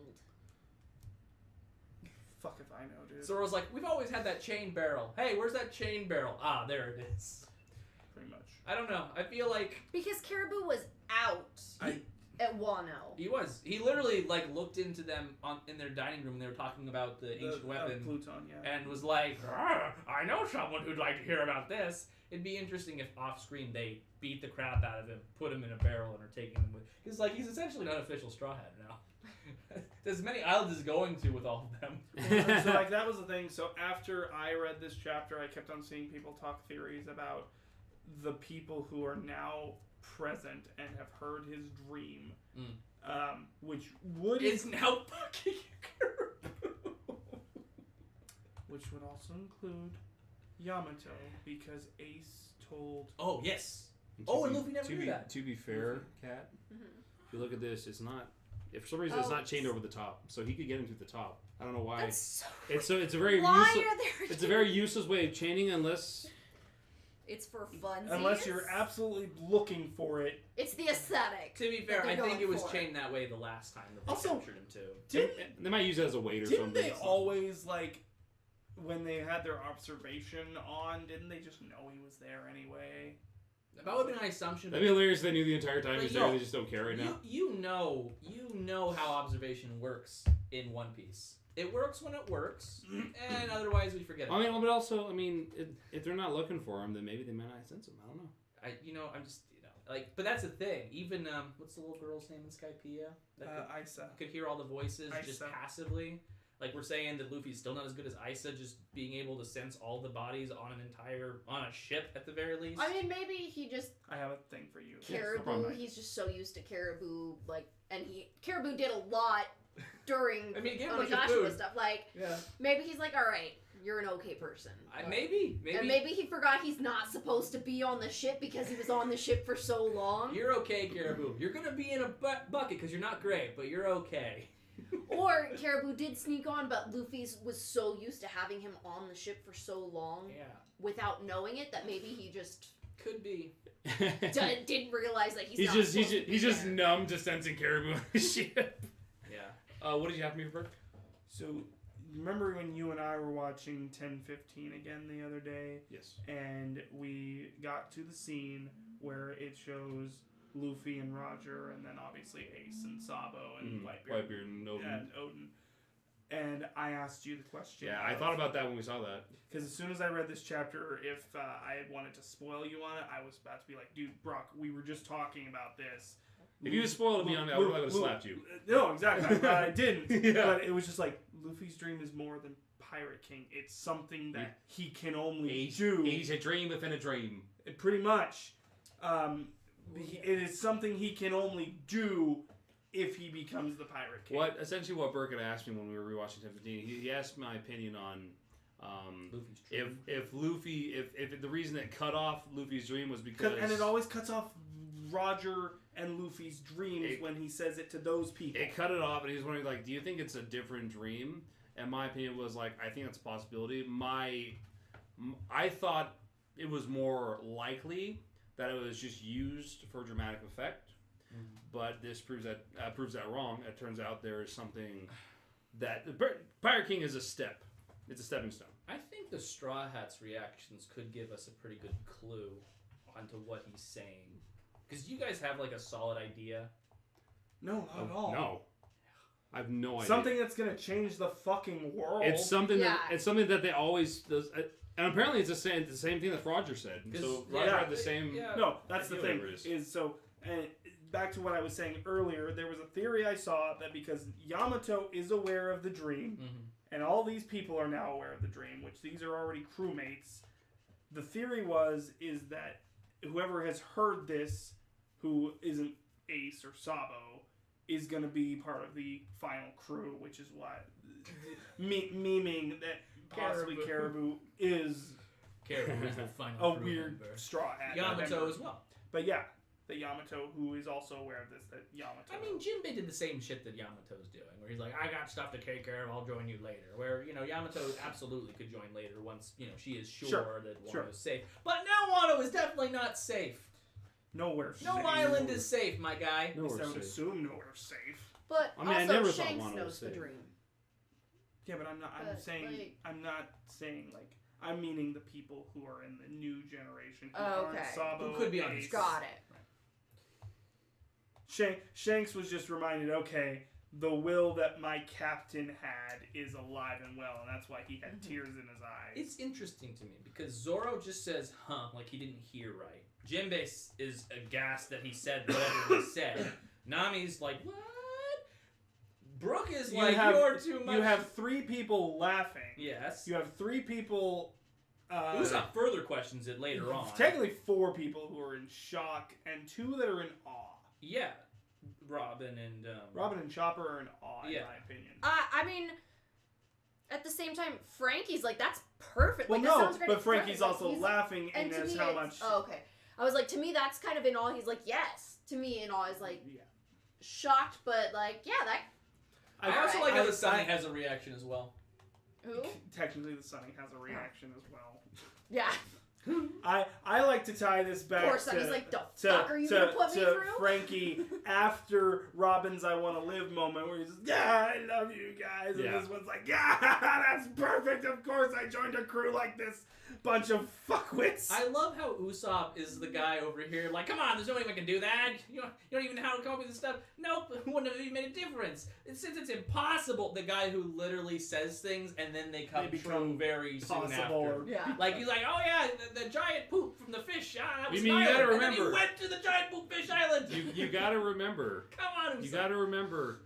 Fuck if I know, dude. Zoro's like, we've always had that chain barrel. Hey, where's that chain barrel? Ah, there it is. Pretty much. I don't know. I feel like Because Caribou was out at Wano. he was. He literally looked into them in their dining room and they were talking about the ancient weapon. Pluton, yeah. And was like, I know someone who'd like to hear about this. It'd be interesting if off screen they beat the crap out of him, put him in a barrel, and are taking him with. Because he's essentially an unofficial Straw Hat now. There's as many islands as going to with all of them. So that was the thing. So after I read this chapter, I kept on seeing people talk theories about the people who are now present and have heard his dream, which is now fucking Caribou. Which would also include Yamato, because Ace told... Oh, yes. And Luffy never knew that. To be fair, Kat, if you look at this, it's not... If for some reason it's not chained over the top, so he could get him through the top. I don't know why. That's it's a very it's a very useless way of chaining unless... It's for funsies. Unless you're absolutely looking for it. It's the aesthetic. To be fair, I think it was chained that way the last time that they captured him too. They might use it as a weight or something. Didn't they always, when they had their observation on, didn't they just know he was there anyway? That would have been my assumption. That'd be hilarious if they knew the entire time he was there, they just don't care right now. You know how observation works in One Piece. It works when it works, and otherwise we forget about it. But also, if they're not looking for him, then maybe they might not sense him. I don't know. I'm just, but that's the thing. Even, what's the little girl's name in Skypiea? Isa. Could hear all the voices Isa. just passively. We're saying that Luffy's still not as good as Isa, just being able to sense all the bodies on a ship at the very least. Maybe he just... I have a thing for you. Caribou, he's just so used to Caribou, and Caribou did a lot during Onigashima stuff. Maybe he's like, alright, you're an okay person. Maybe. And maybe he forgot he's not supposed to be on the ship because he was on the ship for so long. You're okay, Caribou. You're gonna be in a bucket because you're not great, but you're okay. Or Caribou did sneak on, but Luffy was so used to having him on the ship for so long without knowing it that maybe he just... Could be. Didn't realize that he's just numb to sensing Caribou on the ship. Yeah. What did you have for me, Bert? So, remember when you and I were watching 10:15 again the other day? Yes. And we got to the scene where it shows Luffy and Roger, and then obviously Ace and Sabo and Whitebeard and Odin. And I asked you the question. Yeah, I thought about that when we saw that. Because as soon as I read this chapter, if I had wanted to spoil you on it, I was about to be like, dude, Brock, we were just talking about this. If you had spoiled me on it, I would have slapped you. No, exactly. I didn't. But it was just like, Luffy's dream is more than Pirate King. It's something that he can only do. He's a dream within a dream. Pretty much. It is something he can only do if he becomes the Pirate King. Essentially what Burke had asked me when we were rewatching 10:15, he asked my opinion on Luffy's dream. if the reason it cut off Luffy's dream was because... And it always cuts off Roger and Luffy's dreams when he says it to those people. It cut it off, and he was wondering, do you think it's a different dream? And my opinion was, I think that's a possibility. I thought it was more likely that it was just used for dramatic effect. But this proves that wrong. It turns out there is something that... Pirate King is a step. It's a stepping stone. I think the Straw Hat's reactions could give us a pretty good clue onto what he's saying. Because you guys have a solid idea. No, not at all. No. I have no idea. Something that's going to change the fucking world. It's something that they always... And apparently it's the same thing that Roger said. So Roger had the same... Yeah. No, that's the thing. And back to what I was saying earlier, there was a theory I saw that because Yamato is aware of the dream, and all these people are now aware of the dream, which these are already crewmates, the theory is that whoever has heard this, who isn't Ace or Sabo, is going to be part of the final crew, which is what memeing that possibly Caribou is the final a crew weird member. straw hat. Yamato as well. But yeah, the Yamato, who is also aware of this, that Yamato. I mean, Jinbei did the same shit that Yamato's doing, where he's like, I got stuff to take care of, I'll join you later. Where, Yamato absolutely could join later once, she is sure that Wano is safe. But now Wano is definitely not safe. Nowhere safe. No island is safe, my guy. I would assume nowhere safe. But I mean, I also never thought Shanks Wano was knows the safe. dream. Yeah, but I'm not. I'm not saying like. I'm meaning the people who are in the new generation who aren't Sabo. Who could be on Ace. his Got it. Shanks was just reminded, okay, the will that my captain had is alive and well, and that's why he had tears in his eyes. It's interesting to me because Zoro just says, huh, like he didn't hear right. Jinbei is aghast that he said whatever he said. Nami's like, what? Brooke is you're too much. You have 3 people laughing. Yes. You have 3 people... Usopp further questions it later on. Technically 4 people who are in shock, and 2 that are in awe. Yeah. Robin and Chopper are in awe, in my opinion. I mean, at the same time, Frankie's like, that's perfect. Well, like, that no, sounds great. but Frankie's Like, also laughing, and to that's me how it's- much... Oh, okay. I was like, to me, that's kind of in awe. He's like, yes. To me, in awe is like, shocked, but like, yeah, that... I also like how the Sunny has a reaction as well. Who? Technically, the Sunny has a reaction as well. Yeah. I like to tie this back Poor Sunny's to, like, the fuck are you gonna put me through? Frankie after Robin's I Want to Live moment where he's just, yeah, I love you guys. And this one's like, yeah, that's perfect. Of course I joined a crew like this. Bunch of fuckwits. I love how Usopp is the guy over here, like, come on, there's no way we can do that. You don't even know how to come up with this stuff. Nope, it wouldn't have even made a difference. Since it's impossible, the guy who literally says things and then they become true very soon after. Yeah. Like, he's like, oh yeah, the giant poop from the fish, that was You an island. gotta And then remember. he went to the giant poop fish island. You gotta remember. Come on, Usopp. You gotta remember.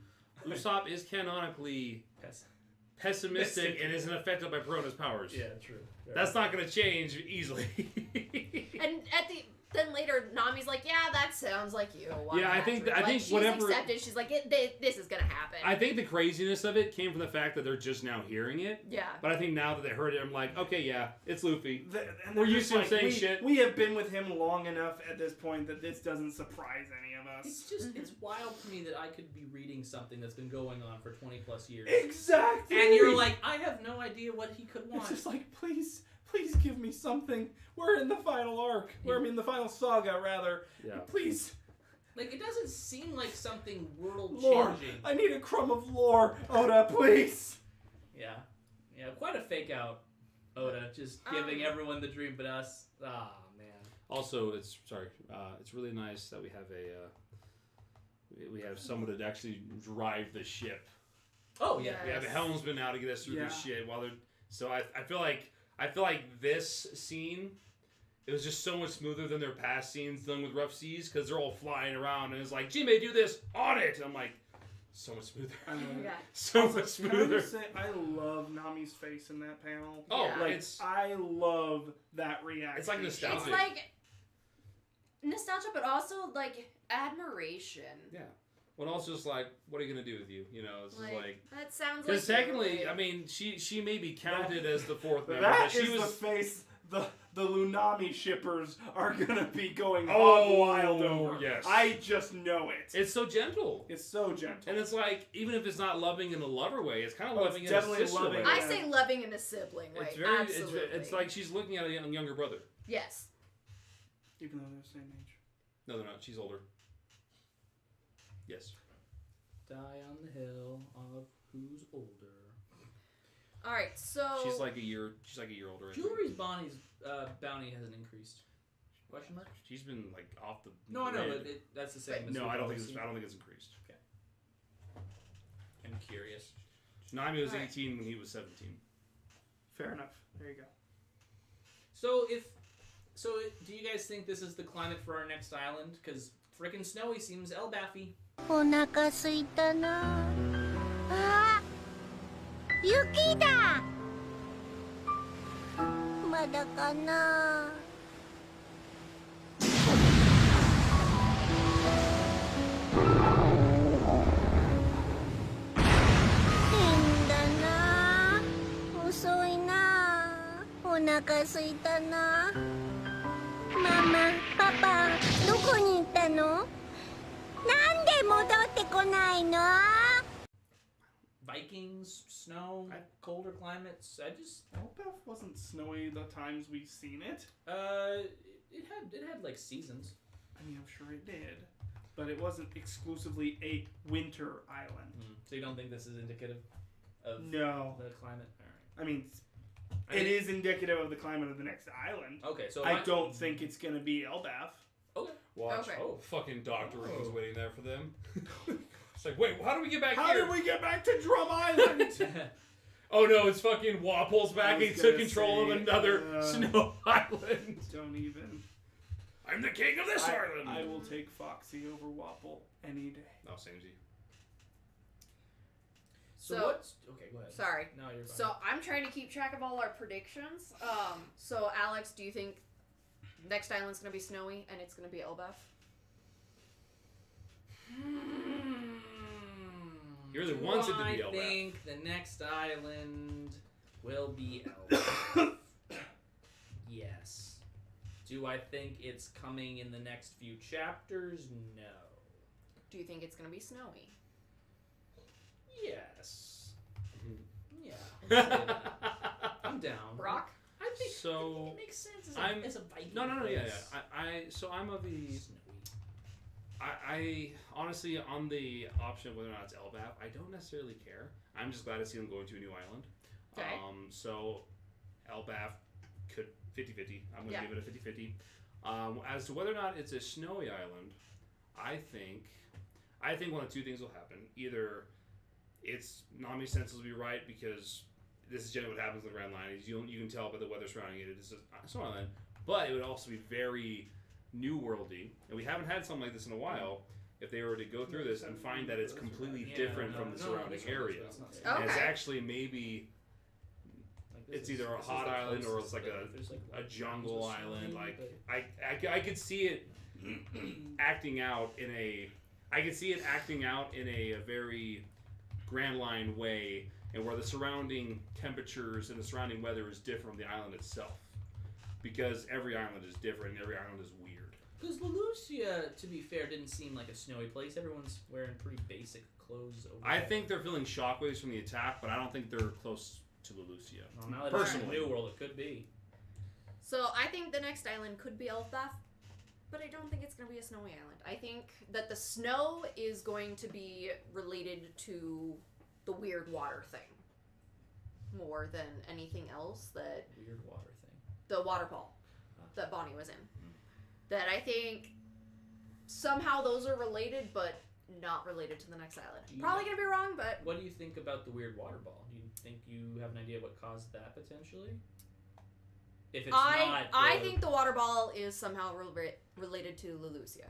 Usopp is canonically pessimistic and isn't affected by Perona's powers. Yeah, true. That's not going to change easily. And then later, Nami's like, yeah, that sounds like you. Yeah, I think she's whatever. accepted. She's like, this is gonna happen. I think the craziness of it came from the fact that they're just now hearing it. Yeah. But I think now that they heard it, I'm like, okay, yeah, it's Luffy. And We're they're used just to him saying we, shit. We have been with him long enough at this point that this doesn't surprise any of us. It's just, it's wild to me that I could be reading something that's been going on for 20 plus years. Exactly. And you're like, I have no idea what he could want. It's just like, please give me something. We're in the final arc. The final saga, rather. Yeah. Please. Like, it doesn't seem like something Lore. world-changing. I need a crumb of lore. Oda, please. Yeah. Yeah, quite a fake out, Oda. Just giving everyone the dream but us. Ah, man. Also, it's really nice that we have someone to actually drive the ship. Oh, yeah. We have a helmsman now to get us through this shit while they're... So I feel like this scene, it was just so much smoother than their past scenes dealing with rough seas because they're all flying around and it's like, Jinbei, do this on it. And I'm like, so much smoother. So much smoother. I love Nami's face in that panel. Oh, Yeah. I love that reaction. It's like nostalgia. It's like nostalgia, but also like admiration. Yeah. Well, also just like, what are you gonna do with you? You know, it's just like that sounds like. Because technically, I mean, she may be counted as the fourth member, That but she is was the face the Lunami shippers are gonna be going hog wild over. Yes. I just know it. It's so gentle. It's so gentle. And it's like, even if it's not loving in a lover way, it's kind of loving in a definitely sister loving. way. I say loving in a sibling way. It's very, Absolutely. it's like she's looking at a younger brother. Yes. Even though they're the same age. No, they're not. She's older. Yes. Die on the hill of who's older. All right, so She's like a year older. I think. Jewelry's bounty hasn't increased. Question mark? She's been like off the. No, I know, grid. but that's the same. As No, we've I don't always think it's seen. increased. I'm curious. Nami was All right. 18 when he was 17. Fair enough. There you go. So do you guys think this is the climate for our next island? Because frickin' Snowy seems Elbaffy. お腹すいたなあ、雪だ。ままだかな。変だな。遅いな。お腹すいたな。ママ、パパ、どこに行ったの？なんで戻ってこないの？ Vikings, snow, colder climates. Elbaf wasn't snowy the times we've seen it. It had like seasons. I mean, I'm sure it did, but it wasn't exclusively a winter island. So you don't think this is indicative of No. the climate? All right. I mean, it is indicative of the climate of the next island. Okay, so I don't think it's gonna be Elbaf. Okay. Watch. Okay. Oh, fucking Dr. Who's waiting there for them. It's like, wait, how do we get back How here? did we get back to Drum Island? Oh no, it's fucking Wapple's back. I He was took gonna control say, of another snow island. Don't even. I'm the king of this island. I will take Foxy over Wapple any day. Oh, same as you. So So- what's okay? Go ahead. Sorry. No, you're fine. So I'm trying to keep track of all our predictions. So Alex, do you think next island's gonna be snowy and it's gonna be Elbaf? You really wants it to be I Elbaf. think the next island will be Elbaf. Yes. Do I think it's coming in the next few chapters? No. Do you think it's gonna be snowy? Yes. Yeah. I'm down. Brock? I think So, it makes sense as I'm- a Viking. No, yeah. place. So I'm of the. Snowy. I honestly, on the option of whether or not it's Elbaf, I don't necessarily care. I'm just glad to see them going to a new island. Okay. So Elbaf could 50-50. I'm going to Yeah. give it a 50-50. As to whether or not it's a snowy island, I think one of two things will happen. Either it's Nami's senses will be right because this is generally what happens in the Grand Line. Is you can tell by the weather surrounding it. It's a snowy island, but it would also be very new worldy, and we haven't had something like this in a while. If they were to go through this and find that it's completely different from the surrounding area, and it's Okay. actually maybe it's either a hot island or it's like a jungle island. Like I could see it acting out in a very Grand Line way, and where the surrounding temperatures and the surrounding weather is different from the island itself, because every island is different and every island is weird. Because Lelucia, to be fair, didn't seem like a snowy place. Everyone's wearing pretty basic clothes over I there. think they're feeling shockwaves from the attack, but I don't think they're close to Lelucia. Well, now that Personally. it's a new world, it could be. So I think the next island could be Elbaf, but I don't think it's gonna be a snowy island. I think that the snow is going to be related to the weird water thing more than anything else. That Weird water thing. the waterfall that Bonnie was in. That I think somehow those are related, but not related to the next island. Do you Probably know- gonna be wrong, but What do you think about the weird water ball? Do you think you have an idea what caused that potentially? If it's not, I think the water ball is somehow related to Lelucia.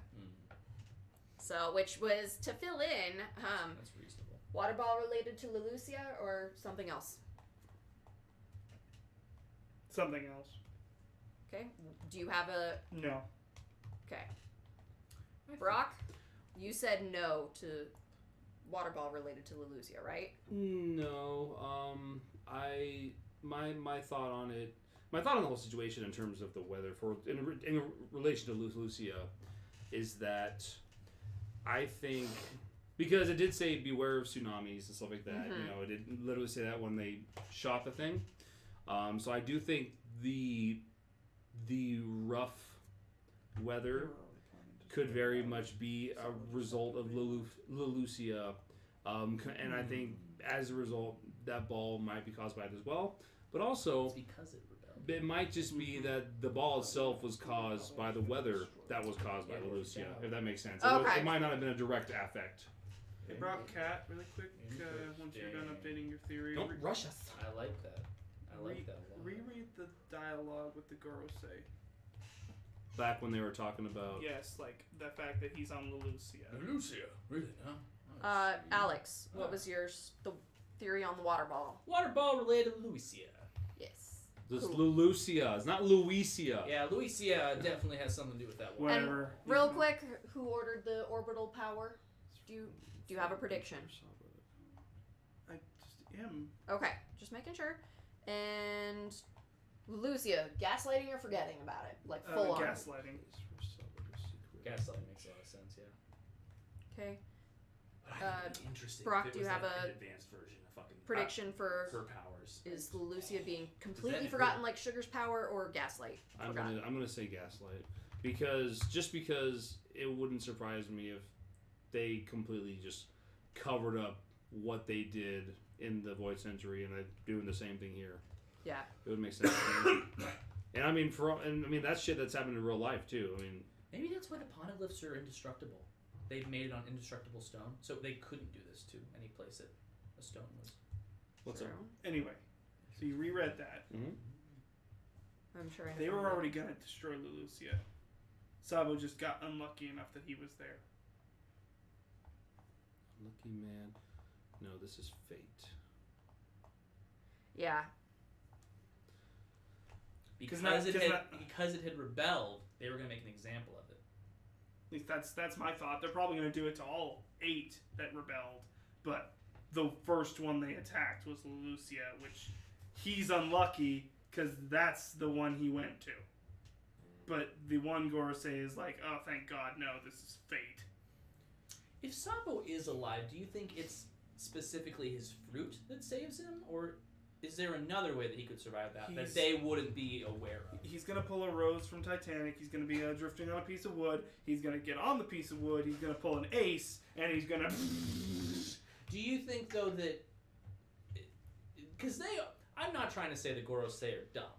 So, which was to fill in, that's reasonable. water ball related to Lelucia or something else. Something else. Okay. Do you have a No. okay? Brock, you said no to water ball related to Lelucia, right? No, my thought on it, my thought on the whole situation in terms of the weather in relation to Lucia, is that I think because it did say beware of tsunamis and stuff like that. Mhm. You know, it did literally say that when they shot the thing. So I do think the rough weather could very much be a result of Lelucia, and I think as a result that ball might be caused by it as well. But also, It's because it rebelled. it might just be that the ball itself was caused by the weather that was caused by Lelucia, if that makes sense. Okay. It might not have been a direct affect. Hey, Brock, Cat, really quick, once you're done updating your theory, Don't rush us. I like that. I like that a lot. reread the dialogue with the Gorosei. Back when they were talking about... Yes, like the fact that he's on Lelucia. Lucia, really? No. Alex, what was yours? The theory on the water ball? Water ball related to Lucia. Yes. This Lucia. It's not Luisia. Yeah, Luisia definitely has something to do with that one. Whatever. And real quick, who ordered the orbital power? Do you have a prediction? I just am. Okay, just making sure. And Lucia, gaslighting or forgetting about it? Like full on. Gaslighting. Gaslighting makes a lot of sense, yeah. Okay. Interesting. Brock, if it do you was have like a an advanced version of fucking prediction for her powers? is Lucia being completely that- forgotten like Sugar's power or gaslight? I'm Forgotten. gonna say gaslight because it wouldn't surprise me if they completely just covered up what they did in the Void Century and they're doing the same thing here. Yeah. It would make sense to me. And I mean that's shit that's happened in real life too. I mean, maybe that's why the poneglyphs are indestructible. They've made it on indestructible stone, so they couldn't do this to any place that a stone was. what's up? Anyway, so you reread that. Mm-hmm. I'm sure I They have were one. already gonna destroy Leloucia. Sabo just got unlucky enough that he was there. Lucky man. No, this is fate. Yeah. Because not- it 'cause had not- because it had rebelled, they were gonna make an example of it. At least that's my thought. They're probably gonna do it to all 8 that rebelled, but the first one they attacked was Leloucia, which he's unlucky because that's the one he went to. But the one Gorosei is like, oh, thank God, no, this is fate. If Sabo is alive, do you think it's specifically his fruit that saves him, or is there another way that he could survive that they wouldn't be aware of? He's gonna pull a Rose from Titanic. He's gonna be drifting on a piece of wood. He's gonna get on the piece of wood. He's gonna pull an ace, and he's gonna. Do you think though that because I'm not trying to say the Gorosei are dumb,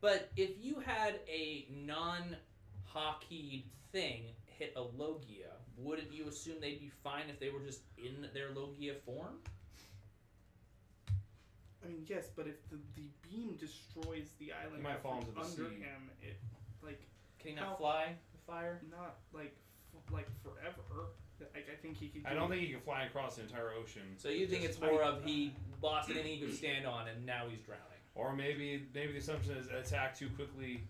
but if you had a non-hockeyed thing hit a Logia, wouldn't you assume they'd be fine if they were just in their Logia form? I mean, yes, but if the beam destroys the island He might fall into the under sea. him, it Can he not fly the fire? not like forever. I think he could. I don't think he can fly across the entire ocean. So you think it's more of he lost anything he could stand on and now he's drowning? Or maybe the assumption is attack too quickly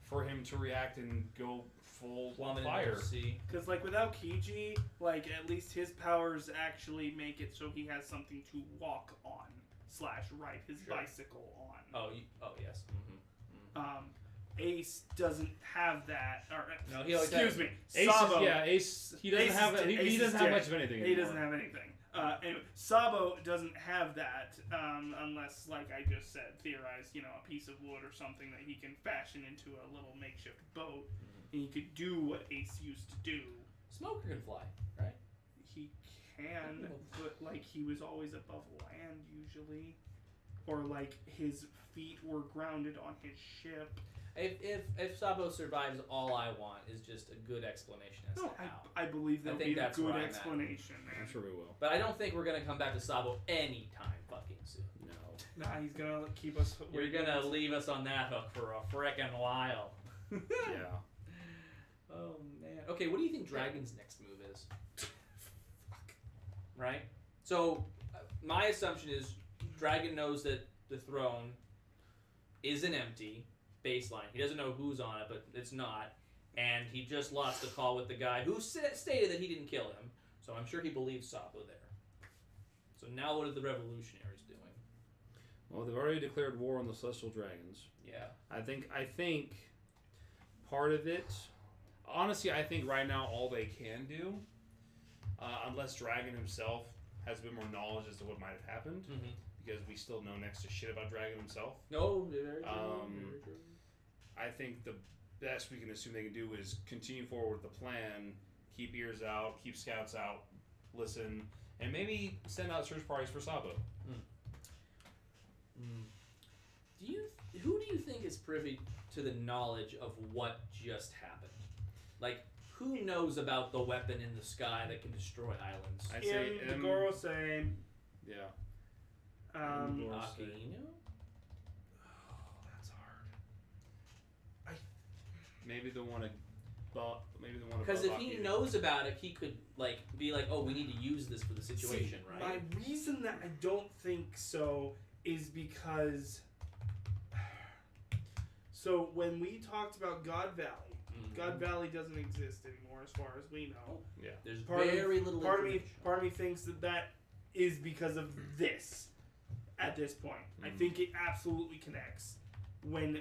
for him to react and go full Plummet fire. into the sea. Because without Kiji, at least his powers actually make it so he has something to walk on / ride his Sure. bicycle on. Oh yes. Mm-hmm. Ace doesn't have that. Or, No, he always excuse has- me. Ace, Sabo. Ace. He doesn't Ace have. is- He Ace is doesn't have dead. much of anything. He anymore. doesn't have anything. Anyway, Sabo doesn't have that unless, like I just said, theorize, a piece of wood or something that he can fashion into a little makeshift boat, and he could do what Ace used to do. Smoker can fly, right? He can, but he was always above land usually, or his feet were grounded on his ship. If Sabo survives, all I want is just a good explanation as No, to how. I believe there'll think be a that's good where I'm at. explanation, man. I'm sure we will. But I don't think we're gonna come back to Sabo anytime fucking soon. No. Nah, he's gonna keep us. You're gonna leave us on that hook for a frickin' while. Yeah. Oh man. Okay, what do you think Dragon's next move is? Fuck. Right. So my assumption is Dragon knows that the throne isn't empty. Baseline. He doesn't know who's on it, but it's not. And he just lost a call with the guy who stated that he didn't kill him. So I'm sure he believes Sabo there. So now what are the Revolutionaries doing? Well, they've already declared war on the Celestial Dragons. Yeah. I think part of it. Honestly, I think right now all they can do, unless Dragon himself has a bit more knowledge as to what might have happened, Mm-hmm. because we still know next to shit about Dragon himself. No, very true. Very I think the best we can assume they can do is continue forward with the plan, keep ears out, keep scouts out, listen, and maybe send out search parties for Sabo. Who do you think is privy to the knowledge of what just happened? Who knows about the weapon in the sky that can destroy islands? I'd say Gorosei. Yeah. Akino? That's hard. Maybe they want to. Because if he knows about it, he could be like, "Oh, we need to use this for the situation," right? My reason that I don't think so is because So when we talked about God Valley, God Valley doesn't exist anymore as far as we know. Yeah. There's Part of me thinks that is because of this at this point. I think it absolutely connects. When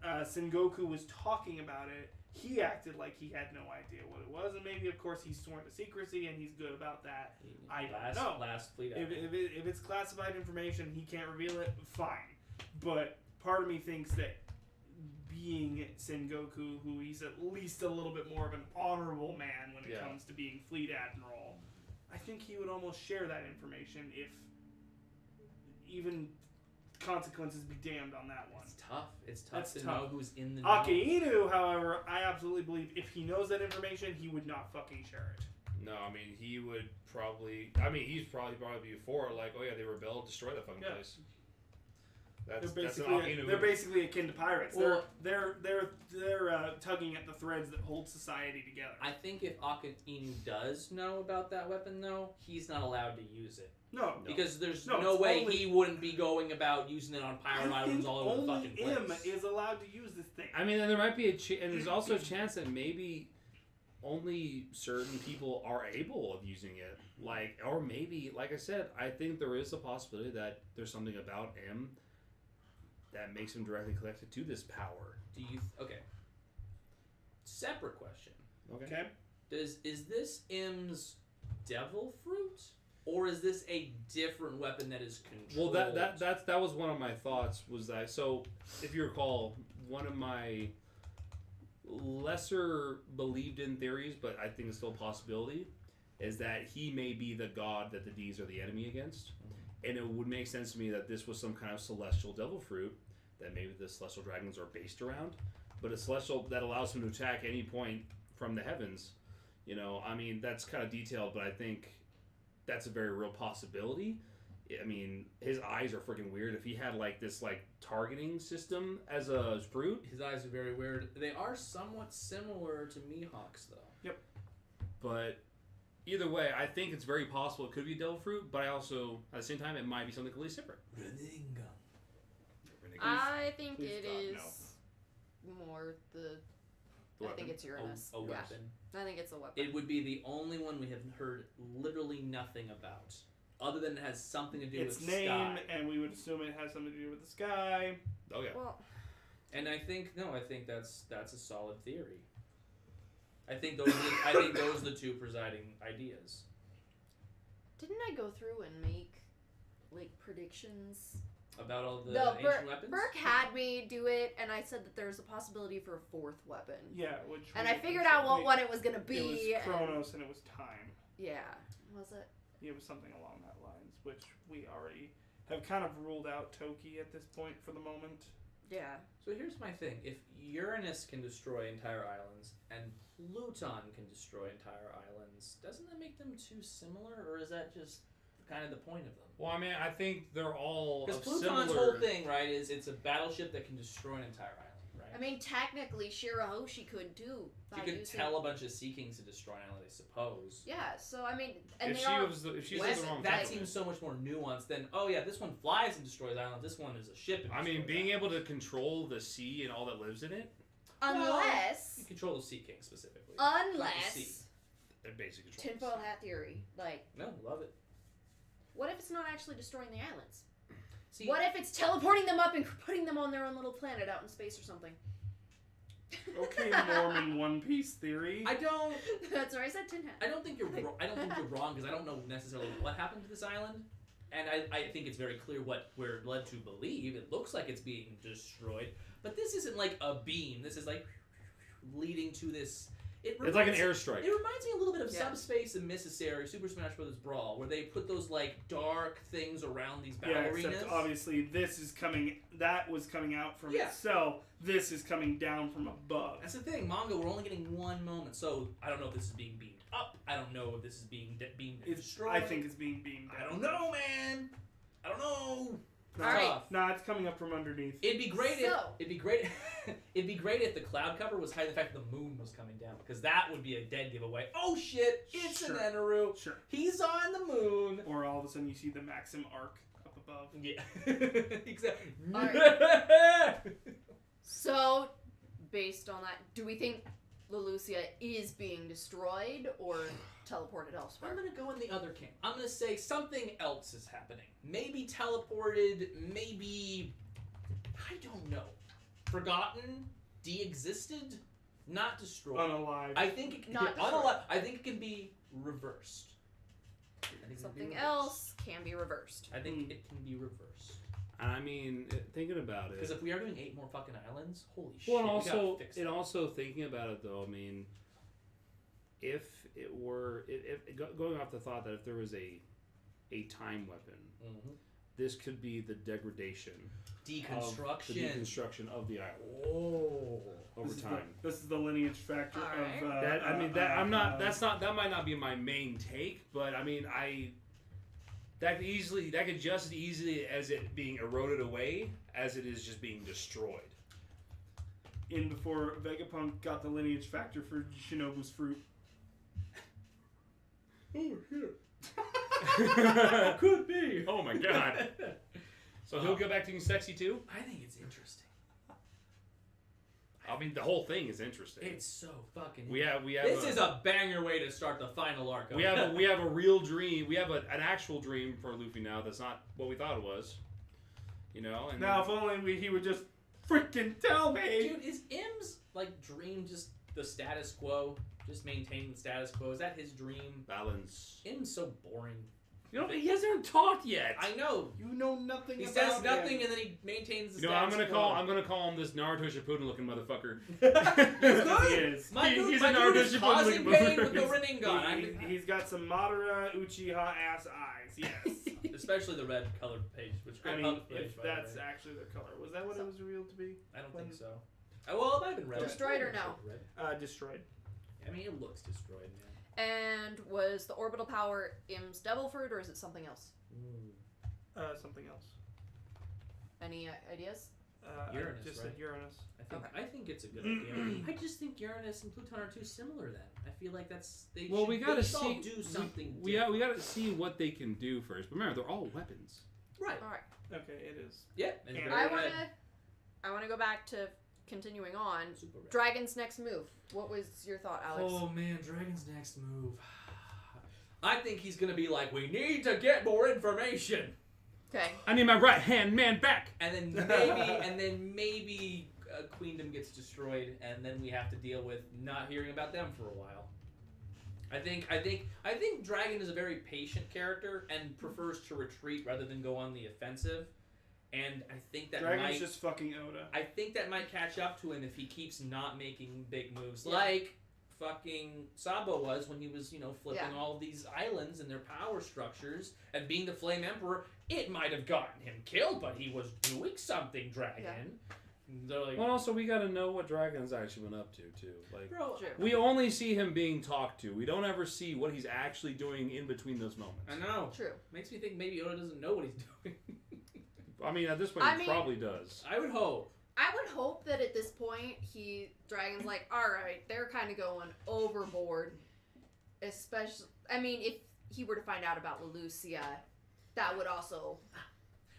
Sengoku was talking about it, he acted like he had no idea what it was, and maybe, of course, he's sworn to secrecy and he's good about that. I don't know. Last fleet If it's classified information, he can't reveal it, fine. But part of me thinks that being Sengoku, who he's at least a little bit more of an honorable man when it comes to being fleet admiral, I think he would almost share that information if even consequences be damned on that one. It's tough to know who's in the know. Akainu, however, I absolutely believe if he knows that information, he would not fucking share it. No, I mean, he would probably... he's probably before, like, oh yeah, they rebelled, destroy that fucking place. They're basically akin to pirates. Well, they're tugging at the threads that hold society together. I think if Akainu does know about that weapon, though, he's not allowed to use it. No. Because there's no way he wouldn't be going about using it on pirate islands all over the fucking place. Only him is allowed to use this thing. I mean, there might be and there's also a chance that maybe only certain people are able of using it. Or maybe, like I said, I think there is a possibility that there's something about him that makes him directly connected to this power. Okay. Separate question. Okay. Is this M's devil fruit? Or is this a different weapon that is controlled? Well, that was one of my thoughts, was that, so if you recall, one of my lesser believed in theories, but I think it's still a possibility, is that he may be the god that the D's are the enemy against. And it would make sense to me that this was some kind of celestial devil fruit that maybe the celestial dragons are based around, but a celestial that allows him to attack any point from the heavens. I mean, that's kind of detailed, but I think that's a very real possibility. I mean, his eyes are freaking weird. If he had this targeting system as a fruit, his eyes are very weird. They are somewhat similar to Mihawk's, though. Yep. But either way, I think it's very possible it could be a devil fruit, but I also, at the same time, it might be something completely separate. I think it is more the I think it's Uranus. A weapon. I think it's a weapon. It would be the only one we have heard literally nothing about, other than it has something to do with its name, sky. And we would assume it has something to do with the sky. Oh yeah. Well, and I think that's a solid theory. I think those are the two presiding ideas. Didn't I go through and make predictions about all the ancient weapons? Burke had me do it, and I said that there's a possibility for a fourth weapon. Yeah, I figured out what one it was gonna be. It was Chronos and it was time. Yeah, was it? It was something along that lines, which we already have kind of ruled out Toki at this point for the moment. Yeah. So here's my thing: if Uranus can destroy entire islands and Pluton can destroy entire islands, doesn't that make them too similar, or is that just kind of the point of them? Well, I mean, I think they're all because Pluton's whole thing, right, is it's a battleship that can destroy an entire island, right? I mean, technically, Shirahoshi could do. You could tell a bunch of Sea Kings to destroy an island, I suppose. Yeah. So I mean, and if she's the wrong that seems so much more nuanced than this one flies and destroys islands. This one is a ship. And I mean, being able to control the sea and all that lives in it. Unless you control the Sea King specifically. Unless it basically controls tinfoil hat theory, no, love it. What if it's not actually destroying the islands? See, what if it's teleporting them up and putting them on their own little planet out in space or something? Okay, Mormon One Piece theory. That's why I said tin hat. I don't think you're wrong because I don't know necessarily what happened to this island, and I think it's very clear what we're led to believe. It looks like it's being destroyed, but this isn't like a beam. This is leading to this. It's like an airstrike. It reminds me a little bit of Subspace and Necessary, Super Smash Bros. Brawl, where they put those dark things around these battle arenas. Except obviously that was coming out from itself. This is coming down from above. That's the thing, manga, we're only getting one moment, so I don't know if this is being beamed up. I don't know if this is being beamed destroyed. I think it's being beamed down. I don't know, man. I don't know. Nah, it's coming up from underneath. It'd be great if the cloud cover was hiding the fact that the moon was coming down, because that would be a dead giveaway. Oh shit, it's an Eneru. Sure. He's on the moon. Or all of a sudden you see the Maxim arc up above. Yeah. Exactly. So, based on that, do we think Lelucia is being destroyed or teleported elsewhere? I'm gonna go in the other camp. I'm gonna say something else is happening. Maybe teleported, maybe... I don't know. Forgotten? De-existed? Not destroyed. Unalive. I think it can Not be unalive. I think it can be reversed. Something else can be reversed. I think it can be reversed. I mean, thinking about it. Because if we are doing 8 more fucking islands, holy shit. Well, and we also, gotta fix that. thinking about it though, I mean, if it were going off the thought that if there was a time weapon, this could be the degradation, deconstruction of the island. Oh, over time. This is the lineage factor Alright. of. That might not be my main take, but I mean, that could just as easily as it being eroded away as it is just being destroyed. In before Vegapunk got the lineage factor for Shinobu's fruit. Oh shit. could be. Oh my god. So he'll go back to being sexy too? I think it's interesting. I mean, the whole thing is interesting. It's so fucking. We have. This is a banger way to start the final arc. We have a real dream. We have an actual dream for Luffy now. That's not what we thought it was. You know. And now, if only he would just freaking tell me. Dude, is M's dream just the status quo? Just maintain the status quo? Is that his dream? Balance. M's so boring. You know, he hasn't talked yet. I know. You know nothing. He about says nothing, him. and then he maintains the You know, status quo. I'm gonna call him this Naruto Shippuden looking motherfucker. He is. He's a my Naruto dude is Shippuden causing looking pain with the motherfucker. Rinnegan. He's got some Madara Uchiha ass eyes. Yes. Especially the red colored page, which I great mean, comic page, if by the that's way. actually their color, was that what it was revealed to be? I don't think so. Well, it might have been red. Destroyed or no? Red. Destroyed. I mean, it looks destroyed, man. And was the orbital power M's devil fruit, or is it something else? Something else. Any ideas? Uranus, I just right? said Uranus. I think it's a good idea. I just think Uranus and Pluton are too similar. Then I feel like they gotta should all see. do something. We gotta see what they can do first. But remember, they're all weapons. Right. All right. Okay, it is. Yeah. I wanna go back to continuing on. Super red. Dragon's next move. What was your thought, Alex? Oh man, Dragon's next move. I think he's gonna be like, we need to get more information. Okay. I need my right hand man back. And then maybe Queendom gets destroyed, and then we have to deal with not hearing about them for a while. I think Dragon is a very patient character and prefers to retreat rather than go on the offensive. And I think that Dragon's just fucking Oda. I think that might catch up to him if he keeps not making big moves, Yeah. like fucking Sabo was when he was, flipping Yeah. all of these islands and their power structures and being the Flame Emperor. It might have gotten him killed, but he was doing something, Dragon. Yeah. They're like, Well, also we gotta know what Dragon's actually been up to too. Like, bro, True. we only see him being talked to. We don't ever see what he's actually doing in between those moments. I know. True. Makes me think maybe Oda doesn't know what he's doing. I mean, at this point, he probably does. I would hope. I would hope that at this point, Dragon's like, all right, they're kind of going overboard. Especially, I mean, if he were to find out about Lelucia, that would also.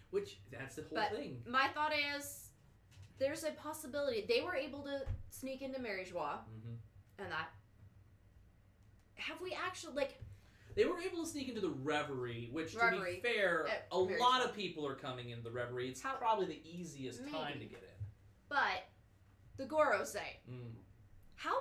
Which, that's the whole thing. My thought is, there's a possibility they were able to sneak into Mary Joie, and that. Have we actually They were able to sneak into the Reverie, which, to be fair, a lot of people are coming into the Reverie. It's probably the easiest time to get in. But the Gorosei, how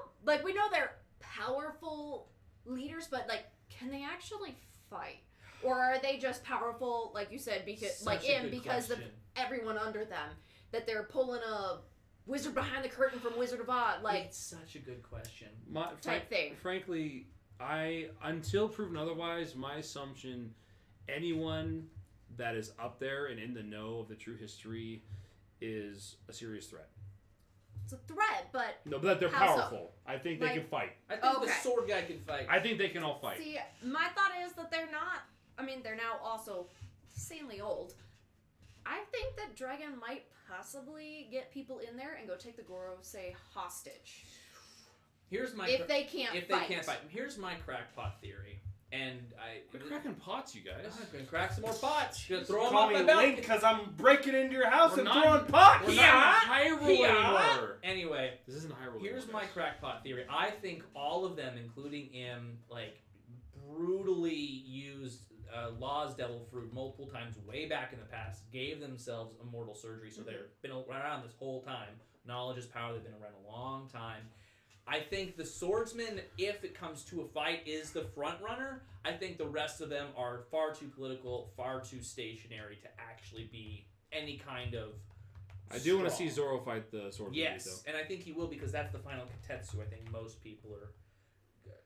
we know they're powerful leaders, but can they actually fight, or are they just powerful, like you said, because because of everyone under them, that they're pulling a wizard behind the curtain from Wizard of Oz, it's such a good question. Type thing. Frankly, until proven otherwise, my assumption, anyone that is up there and in the know of the true history is a serious threat. It's a threat, but no, but they're powerful. So? I think they can fight. I think the sword guy can fight. I think they can all fight. See, my thought is that they're not. I mean, they're now also insanely old. I think that Dragon might possibly get people in there and go take the Gorosei hostage. Here's my if they can't fight. Here's my crackpot theory. And Quit cracking pots, you guys. I'm gonna crack some more pots. Gonna throw them Call off me my Link balcony. because I'm breaking into your house We're and not- throwing pots. We're not in Hyrule anymore. Anyway, This isn't Hyrule. here's anymore, my guys. crackpot theory. I think all of them, including him, like brutally used Law's Devil Fruit multiple times way back in the past, gave themselves immortal surgery, so they've been around this whole time. Knowledge is power. They've been around a long time. I think the swordsman, if it comes to a fight, is the front runner. I think the rest of them are far too political, far too stationary to actually be any kind of. I do want to see strong. Zoro fight the sword. Yes, and I think he will because that's the final Katetsu. I think most people are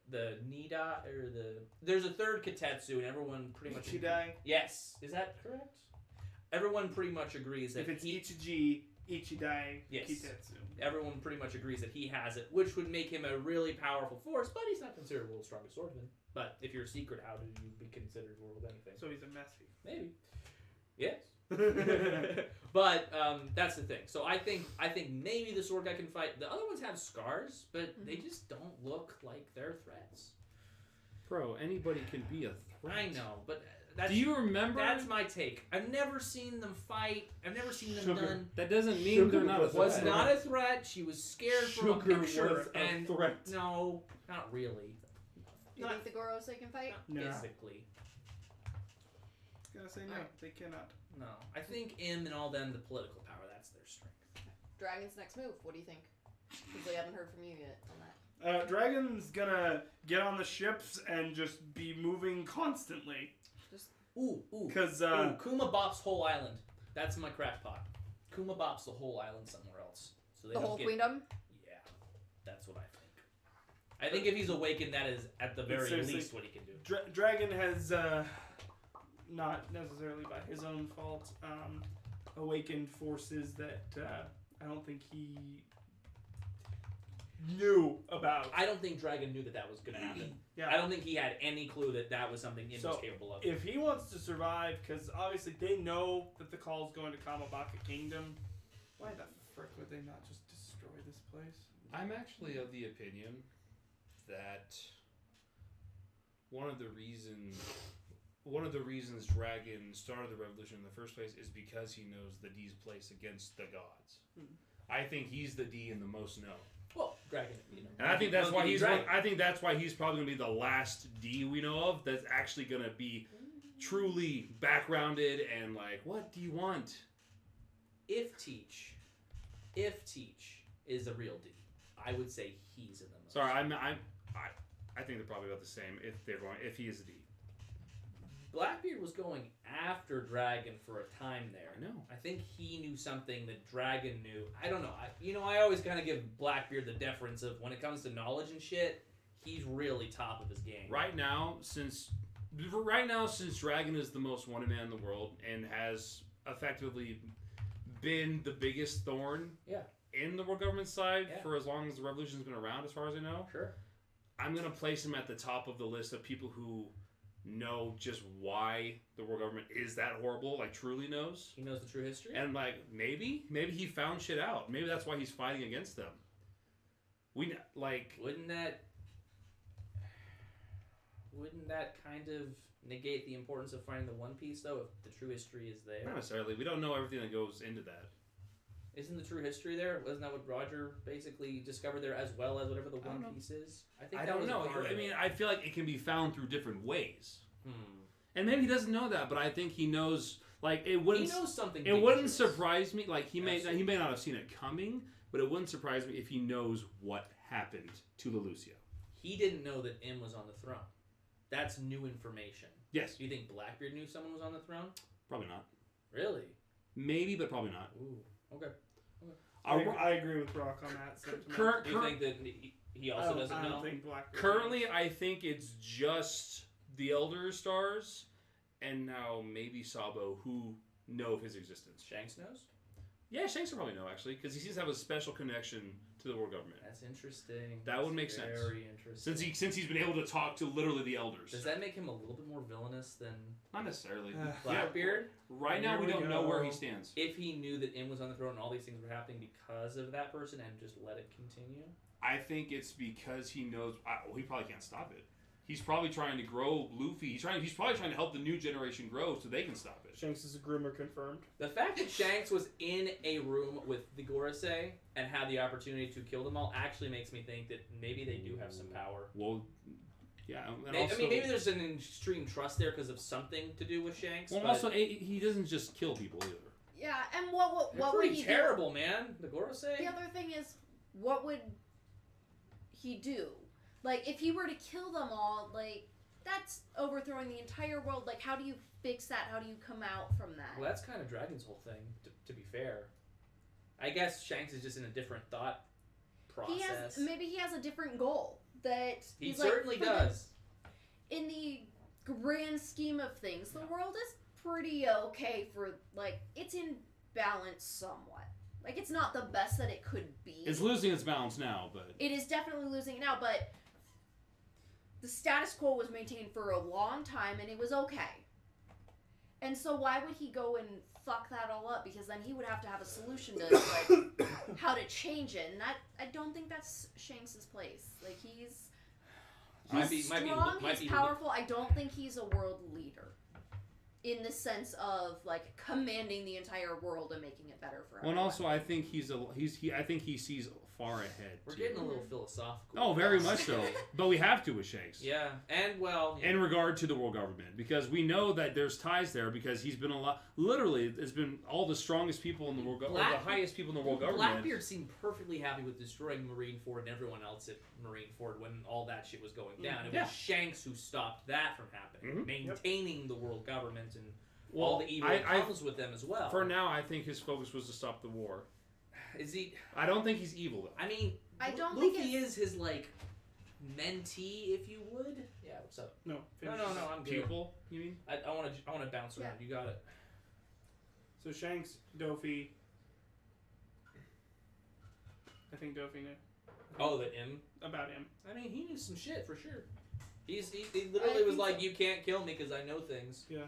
the Nida or the. There's a third Katetsu, and everyone pretty much. Ichidai. Yes, is that correct? Everyone pretty much agrees that If it's Ichiji, Ichidai, Yes. Kitetsu. everyone pretty much agrees that he has it, which would make him a really powerful force. But he's not considered world's strongest swordsman. But if you're a secret, how do you be considered world anything? So he's a messy. Maybe. Yes. But that's the thing. So I think maybe the sword guy can fight. The other ones have scars, but they just don't look like they're threats. Bro, anybody can be a threat. I know, but that's, Do you remember? that's my take. I've never seen them fight. I've never seen them done. That doesn't mean Sugar they're not a Was threat. not a threat. She was scared from a Sugar picture, was a and threat. no, not really. Do you think the Gorosei can fight? No. Physically, Gotta say no. They cannot. no. I think M and all them, the political power, that's their strength. Dragon's next move. What do you think? Because we haven't heard from you yet on that. Dragon's gonna get on the ships and just be moving constantly. Ooh. Because, Ooh, Kuma bops whole island. That's my crackpot. Kuma bops the whole island somewhere else. So they The don't whole get, queendom? Yeah, that's what I think. I think if he's awakened, that is at the very Seriously. least what he can do. Dragon has, not necessarily by his own fault, awakened forces that I don't think he knew about. I don't think Dragon knew that was going to happen. Yeah. I don't think he had any clue that was something he was So, capable of. If he wants to survive, because obviously they know that the call is going to Kamabaka Kingdom, why the frick would they not just destroy this place? I'm actually of the opinion that one of the reasons Dragon started the revolution in the first place is because he knows the D's place against the gods. I think he's the D in the most know. Well, Dragon, And I think that's why he's. Dragon. I think that's why he's probably gonna be the last D we know of that's actually gonna be truly backgrounded and like, what do you want? If Teach is a real D, I would say he's in the most. Sorry, I think they're probably about the same. If he is a D. Blackbeard was going after Dragon for a time there. I know. I think he knew something that Dragon knew. I don't know. I always kind of give Blackbeard the deference of when it comes to knowledge and shit, he's really top of his game. Right now, since Dragon is the most wanted man in the world and has effectively been the biggest thorn in the world government side for as long as the revolution's been around, as far as I know. Sure. I'm gonna place him at the top of the list of people who know just why the world government is that horrible, like truly knows. He knows the true history. And like maybe he found shit out. Maybe that's why he's fighting against them. Wouldn't that kind of negate the importance of finding the One Piece though, if the true history is there? Not necessarily. We don't know everything that goes into that. Isn't the true history there? Wasn't that what Roger basically discovered there, as well as whatever the One Piece is? I don't know. I mean, I feel like it can be found through different ways. Hmm. And maybe he doesn't know that, but I think he knows. Like it wouldn't. He knows something. It wouldn't dangerous. surprise me. Like he may Absolutely. not have seen it coming, but it wouldn't surprise me if he knows what happened to Leloucio. He didn't know that M was on the throne. That's new information. Yes. Do you think Blackbeard knew someone was on the throne? Probably not. Really? Maybe, but probably not. Ooh. Okay. I agree with Brock on that sentiment. Do you think that he also doesn't I know? don't think Blackbeard Currently, knows. I think it's just the Elder Stars, and now maybe Sabo, who know of his existence. Shanks knows? Yeah, Shanks will probably know, actually, because he seems to have a special connection to the world government. That's interesting. That would That's make sense. Very interesting. Since he's been able to talk to literally the elders. Does that make him a little bit more villainous than Not necessarily. Blackbeard? Right now, we Here we don't know go. where he stands. If he knew that M was on the throne and all these things were happening because of that person and just let it continue? I think it's because he knows. Well, he probably can't stop it. he's probably trying to grow Luffy. He's probably trying to help the new generation grow so they can stop it. Shanks is a groomer confirmed. The fact that Shanks was in a room with the Gorosei and had the opportunity to kill them all actually makes me think that maybe they do have some power. Well, yeah. And I mean, maybe there's an extreme trust there because of something to do with Shanks. Well, but also, he doesn't just kill people either. Yeah, and what would pretty he terrible, man. The Gorosei. The other thing is, what would he do? Like, if he were to kill them all, like, that's overthrowing the entire world. Like, how do you fix that? How do you come out from that? Well, that's kind of Dragon's whole thing, to be fair. I guess Shanks is just in a different thought process. Maybe he has a different goal. That he he's certainly does. In the grand scheme of things, the world is pretty okay for, like, it's in balance somewhat. Like, it's not the best that it could be. It's losing its balance now, but... It is definitely losing it now, but the status quo was maintained for a long time, and it was okay. And so why would he go and fuck that all up? Because then he would have to have a solution to, like, how to change it. And I don't think that's Shanks' place. Like, he's strong, he's powerful. I don't think he's a world leader. In the sense of, like, commanding the entire world and making it better for everyone. Well, and also, I think I think he sees far ahead. We're getting a little philosophical. Oh, very much so. But we have to with Shanks. Yeah, and well... In regard to the world government. Because we know that there's ties there because he's been literally, it's been all the strongest people in the world government, the highest people in the world government. Blackbeard seemed perfectly happy with destroying Marineford and everyone else at Marineford when all that shit was going down. It was Shanks who stopped that from happening. Maintaining the world government and all the evil that comes with them as well. For now, I think his focus was to stop the war. Is he? I don't think he's evil though. I mean, Luffy is his like mentee, if you would. Yeah, what's up? No, I'm good. Pupil, you mean? I want to bounce around. You got it. So Shanks, Dofi. I think Dofi knew. Oh, that him? About him. I mean, he knew some shit for sure. He literally was like, "You can't kill me because I know things." Yeah.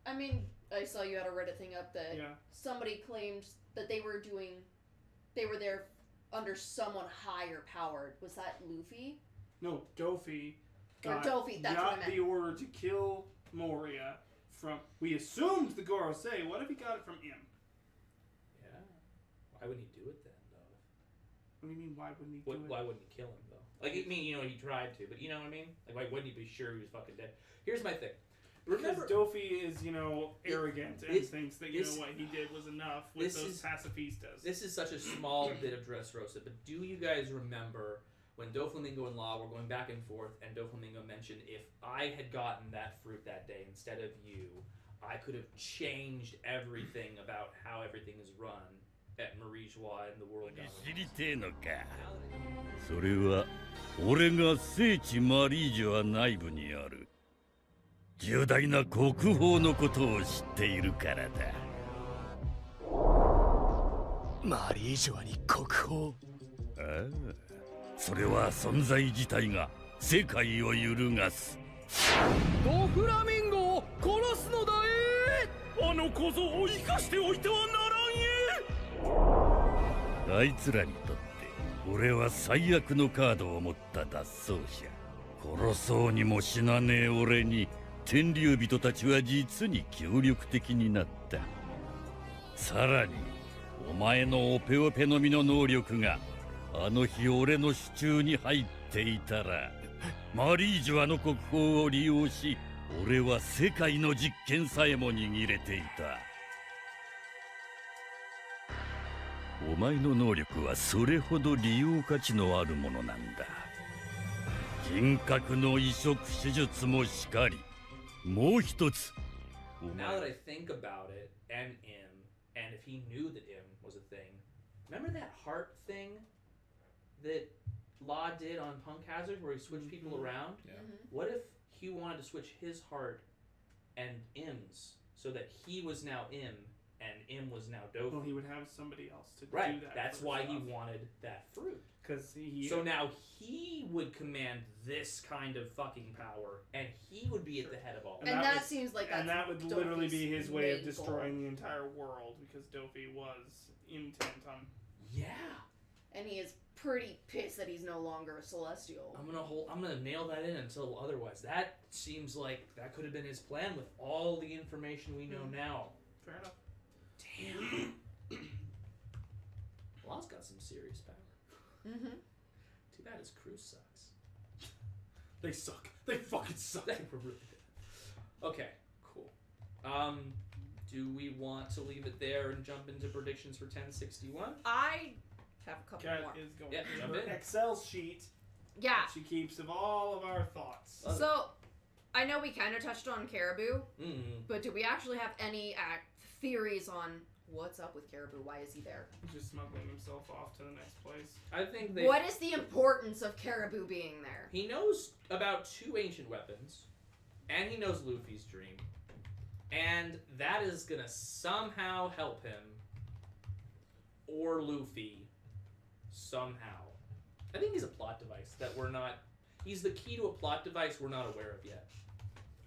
I mean, I saw you had a Reddit thing up that somebody claimed that they were there under someone higher powered. Was that Luffy? No, Dofi. That's what I got meant. the order to kill Moria from. We assumed the Gorosei. What if he got it from him? Yeah. Why would he do it then, though? What do you mean? Why wouldn't he do it? Why wouldn't he kill him though? Like, I mean, he tried to, but you know what I mean? Like, why wouldn't he be sure he was fucking dead? Here's my thing. Remember, because Dofi is, arrogant and thinks that, what he did was enough with those pacifistas. This is such a small bit of Dressrosa, but do you guys remember when Doflamingo and Law were going back and forth, and Doflamingo mentioned, if I had gotten that fruit that day instead of you, I could have changed everything about how everything is run at Marijois and the world government. 知りてえのか。それは俺が聖地マリージョア内部にある重大な国宝のことを知っているからだ。マリージョアに国宝？ああ、それは存在自体が世界を揺るがす。ドフラミンゴを殺すのだあの小僧を生かしておいてはならんあいつらにとって俺は最悪のカードを持った脱走者。殺そうにも死なねえ俺に天竜人たちは実に協力的になった。さらにお前のオペオペの実の能力があの日俺の手中に入っていたらマリージュアの国宝を利用し俺は世界の実験さえも握れていた。お前の能力はそれほど利用価値のあるものなんだ。人格の移植手術もしかり、もう一つ。Now that I think about it, and if he knew that was a thing, remember that heart thing that Law did on Punk Hazard where he switched people around? Yeah. What if he wanted to switch his heart and Im's so that he was now Im and Im was now Dofi? Well, he would have somebody else to do that. That's why he wanted that fruit. So now he would command this kind of fucking power, and he would be at the head of all. And that seems like that's and that would literally be his way of main destroying goal. the entire world because Dofi was intent on. Yeah. And he is pretty pissed that he's no longer a Celestial. I'm gonna nail that in until otherwise. That seems like that could have been his plan with all the information we know now. Fair enough. Damn. Law's got some serious power. Mm-hmm. Too bad his crew sucks. They suck. They fucking suck. We're really good. Okay, cool. Do we want to leave it there and jump into predictions for 1061? I have a couple Kat more. is going Yeah, to jump her in. Excel sheet. Yeah. That she keeps of all of our thoughts. So, I know we kind of touched on Caribou, Mm-hmm. but do we actually have any theories on what's up with Caribou? Why is he there? He's just smuggling himself off to the next place. I think they. What is the importance of Caribou being there? He knows about 2 ancient weapons, and he knows Luffy's dream, and that is gonna somehow help him or Luffy somehow. I think he's a plot device that we're not. He's the key to a plot device we're not aware of yet.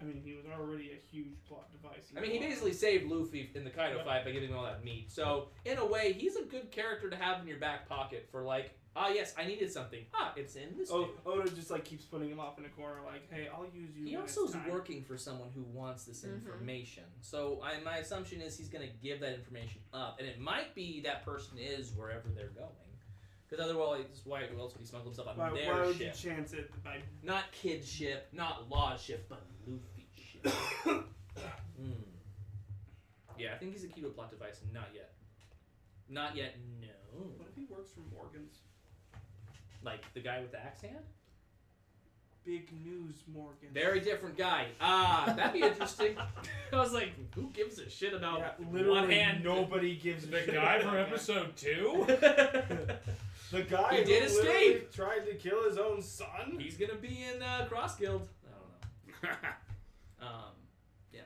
I mean, he was already a huge plot device. I mean, he basically saved Luffy in the Kaido fight by giving him all that meat. So, in a way, he's a good character to have in your back pocket for like, yes, I needed something. It's in this dude. Oda just like keeps putting him off in a corner, like, hey, I'll use you. He when also it's is time. working for someone who wants this information. So my assumption is he's going to give that information up. And it might be that person is wherever they're going. Because otherwise, why else would he smuggle himself on Why their would you ship? chance it by... Not Kid's ship, not Law's ship, but Luffy's ship. Yeah, I think he's a key to a plot device. Not yet. Not yet, no. What if he works for Morgan's? Like the guy with the axe hand? Big news, Morgan. Very different guy. That'd be interesting. I was like, who gives a shit about literally one hand? nobody gives a The shit guy about from that episode 2? The guy He did who literally escape. tried to kill his own son? He's gonna be in Cross Guild. I don't know. Yeah.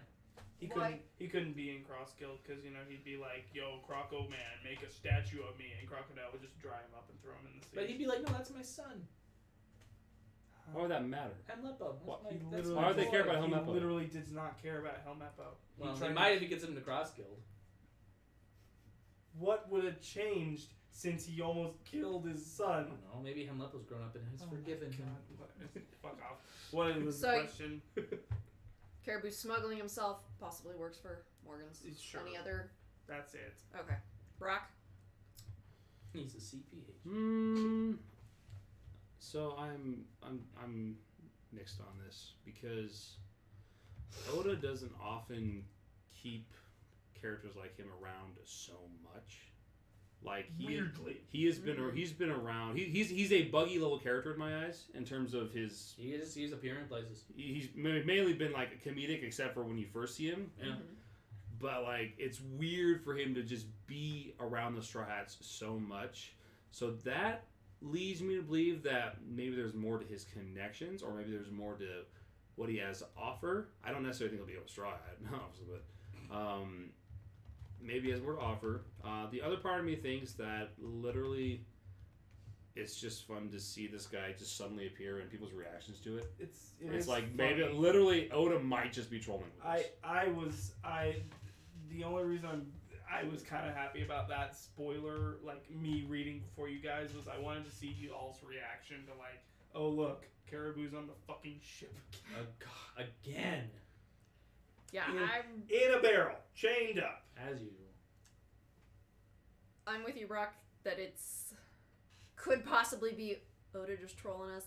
He couldn't be in Cross Guild because, you know, he'd be like, yo, Croco man, make a statue of me, and Crocodile would just dry him up and throw him in the sea. But he'd be like, no, that's my son. Why would that matter? Helmeppo. Why would they care about He Helmeppo? literally did not care about Helmeppo. Well, He he tried might to- if he gets him to Cross Guild. What would have changed since he almost killed his I son? don't know. Maybe Helmeppo's grown up and has forgiven him. Fuck off. What was the So- question? Caribou smuggling himself possibly works for Morgan's. Sure. Any other? That's it. Okay. Brock? He's a CPH. So I'm mixed on this because Oda doesn't often keep characters like him around so much. Like Weirdly. he's been around. He's a buggy little character in my eyes in terms of his. He's appearing in places. He's mainly been like comedic, except for when you first see him. Yeah. But like it's weird for him to just be around the Straw Hats so much. So that leads me to believe that maybe there's more to his connections, or maybe there's more to what he has to offer. I don't necessarily think he'll be a Straw Hat, obviously, but maybe he has more to offer. The other part of me thinks that literally it's just fun to see this guy just suddenly appear and people's reactions to it. It's like maybe literally Oda might just be trolling with us. The only reason I was kind of happy about that spoiler, like me reading before you guys, was I wanted to see you all's reaction to like, oh look, Caribou's on the fucking ship Again. Yeah, in a barrel, chained up. As usual. I'm with you, Brock, that could possibly be Oda just trolling us.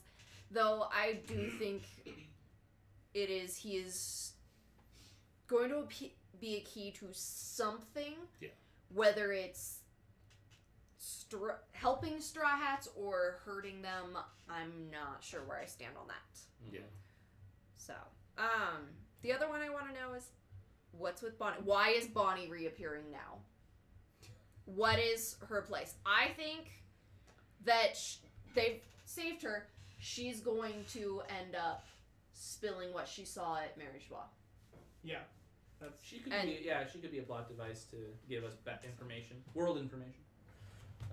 Though I do think he is going to be a key to something. Yeah. Whether it's helping Straw Hats or hurting them, I'm not sure where I stand on that. Yeah. So, the other one I want to know is, what's with Bonnie? Why is Bonnie reappearing now? What is her place? I think that they've saved her. She's going to end up spilling what she saw at Mary Schwa. Yeah. She could be a plot device to give us back information, world information.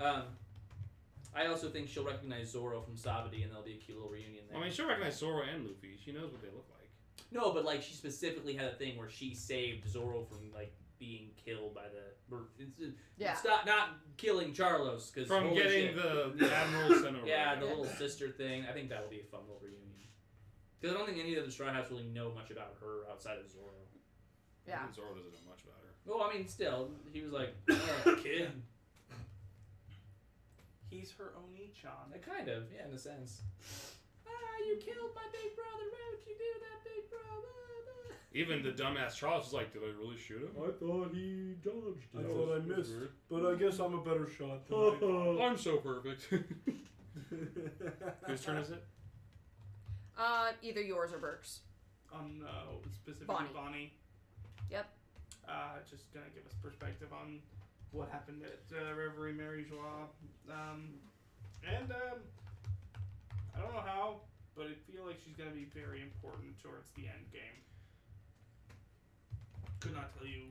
I also think she'll recognize Zoro from Sabadi, and there'll be a cute little reunion there. I mean, she'll recognize Zoro and Luffy. She knows what they look like. No, but like she specifically had a thing where she saved Zoro from like being killed by the... Yeah. Stop not killing Charlos. Cause From holy getting shit. the Admiral sent over. Yeah, the little sister thing. I think that'll be a fun little reunion. Because I don't think any of the Straw Hats really know much about her outside of Zoro. Yeah. I think Zoro doesn't know much about her. Well, I mean, still, he was like, oh, kid. He's her Oni-chan. Kind of, yeah, in a sense. You killed my big brother. Why would you do that, big brother? Even the dumbass Charles was like, did I really shoot him? I thought he dodged it. I thought I missed. But I guess I'm a better shot than I thought. I'm so perfect. Whose turn is it? Either yours or Burke's. Specifically Bonnie. Yep. Just gonna give us perspective on what happened at Reverie Mary Joie. I don't know how, but I feel like she's gonna be very important towards the end game. Could not tell you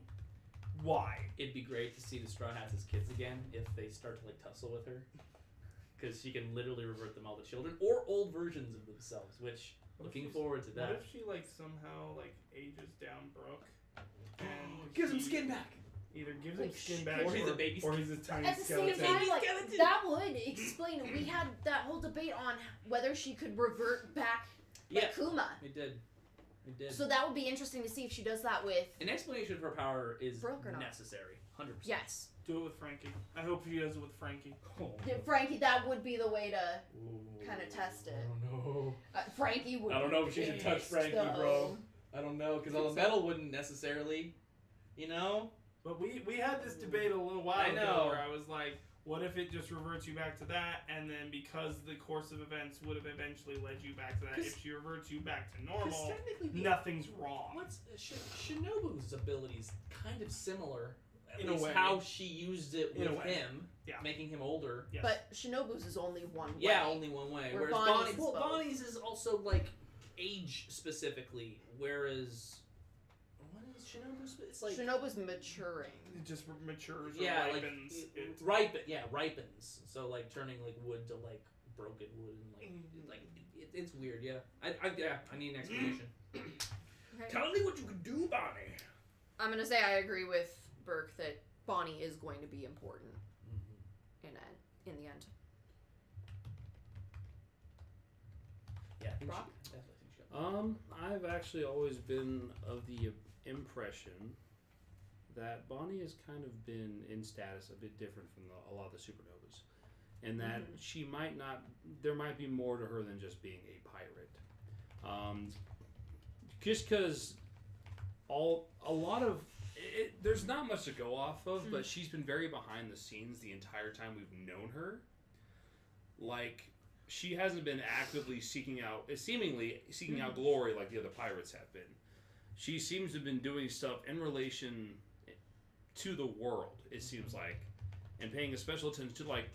why. It'd be great to see the Straw Hats as kids again if they start to like tussle with her. Because she can literally revert them all to children or old versions of themselves, which looking forward to that. What if she like somehow like ages down Brooke and gives him skin back? Either gives Like, him skin back or he's a baby or skin. he's a tiny At the skeleton. same time, like, skeleton. that would explain. We had that whole debate on whether she could revert back like Yeah. Kuma. It did. So that would be interesting to see if she does that with. An explanation of her power is Brooke or not? necessary. 100%. Yes. Do it with Frankie. I hope she does it with Frankie. Oh, Yeah, Frankie, that would be the way to kind of test it. I don't know. Frankie would. I don't know if she should touch pissed, Frankie, though. bro. I don't know, because all the metal wouldn't necessarily, you know? But we had this debate a little while I ago know. where I was like, what if it just reverts you back to that, and then because the course of events would have eventually led you back to that, if she reverts you back to normal, technically, nothing's wrong. What's Shinobu's abilities kind of similar? At In a least way. how she used it In a with way. him, Yeah. making him older. Yes. But Shinobu's is only one way. Yeah, only one way. Where Whereas Bonnie's is both. Bonnie's is also like age specifically, whereas what is Shinobu's? It's like Shinobu's maturing. It just matures or yeah, ripens. ripens. So like turning like wood to like broken wood and it's weird. Yeah, I need an explanation. Okay. Tell me what you can do, Bonnie. I'm gonna say I agree with Burke that Bonnie is going to be important in the end. Yeah, I think Brock? she got I've actually always been of the impression that Bonnie has kind of been in status a bit different from a lot of the Supernovas, and that she might not. There might be more to her than just being a pirate. Just because a lot of there's not much to go off of, but she's been very behind the scenes the entire time we've known her. Like, she hasn't been actively seemingly seeking out glory like the other pirates have been. She seems to have been doing stuff in relation to the world, it seems like, and paying a special attention to, like,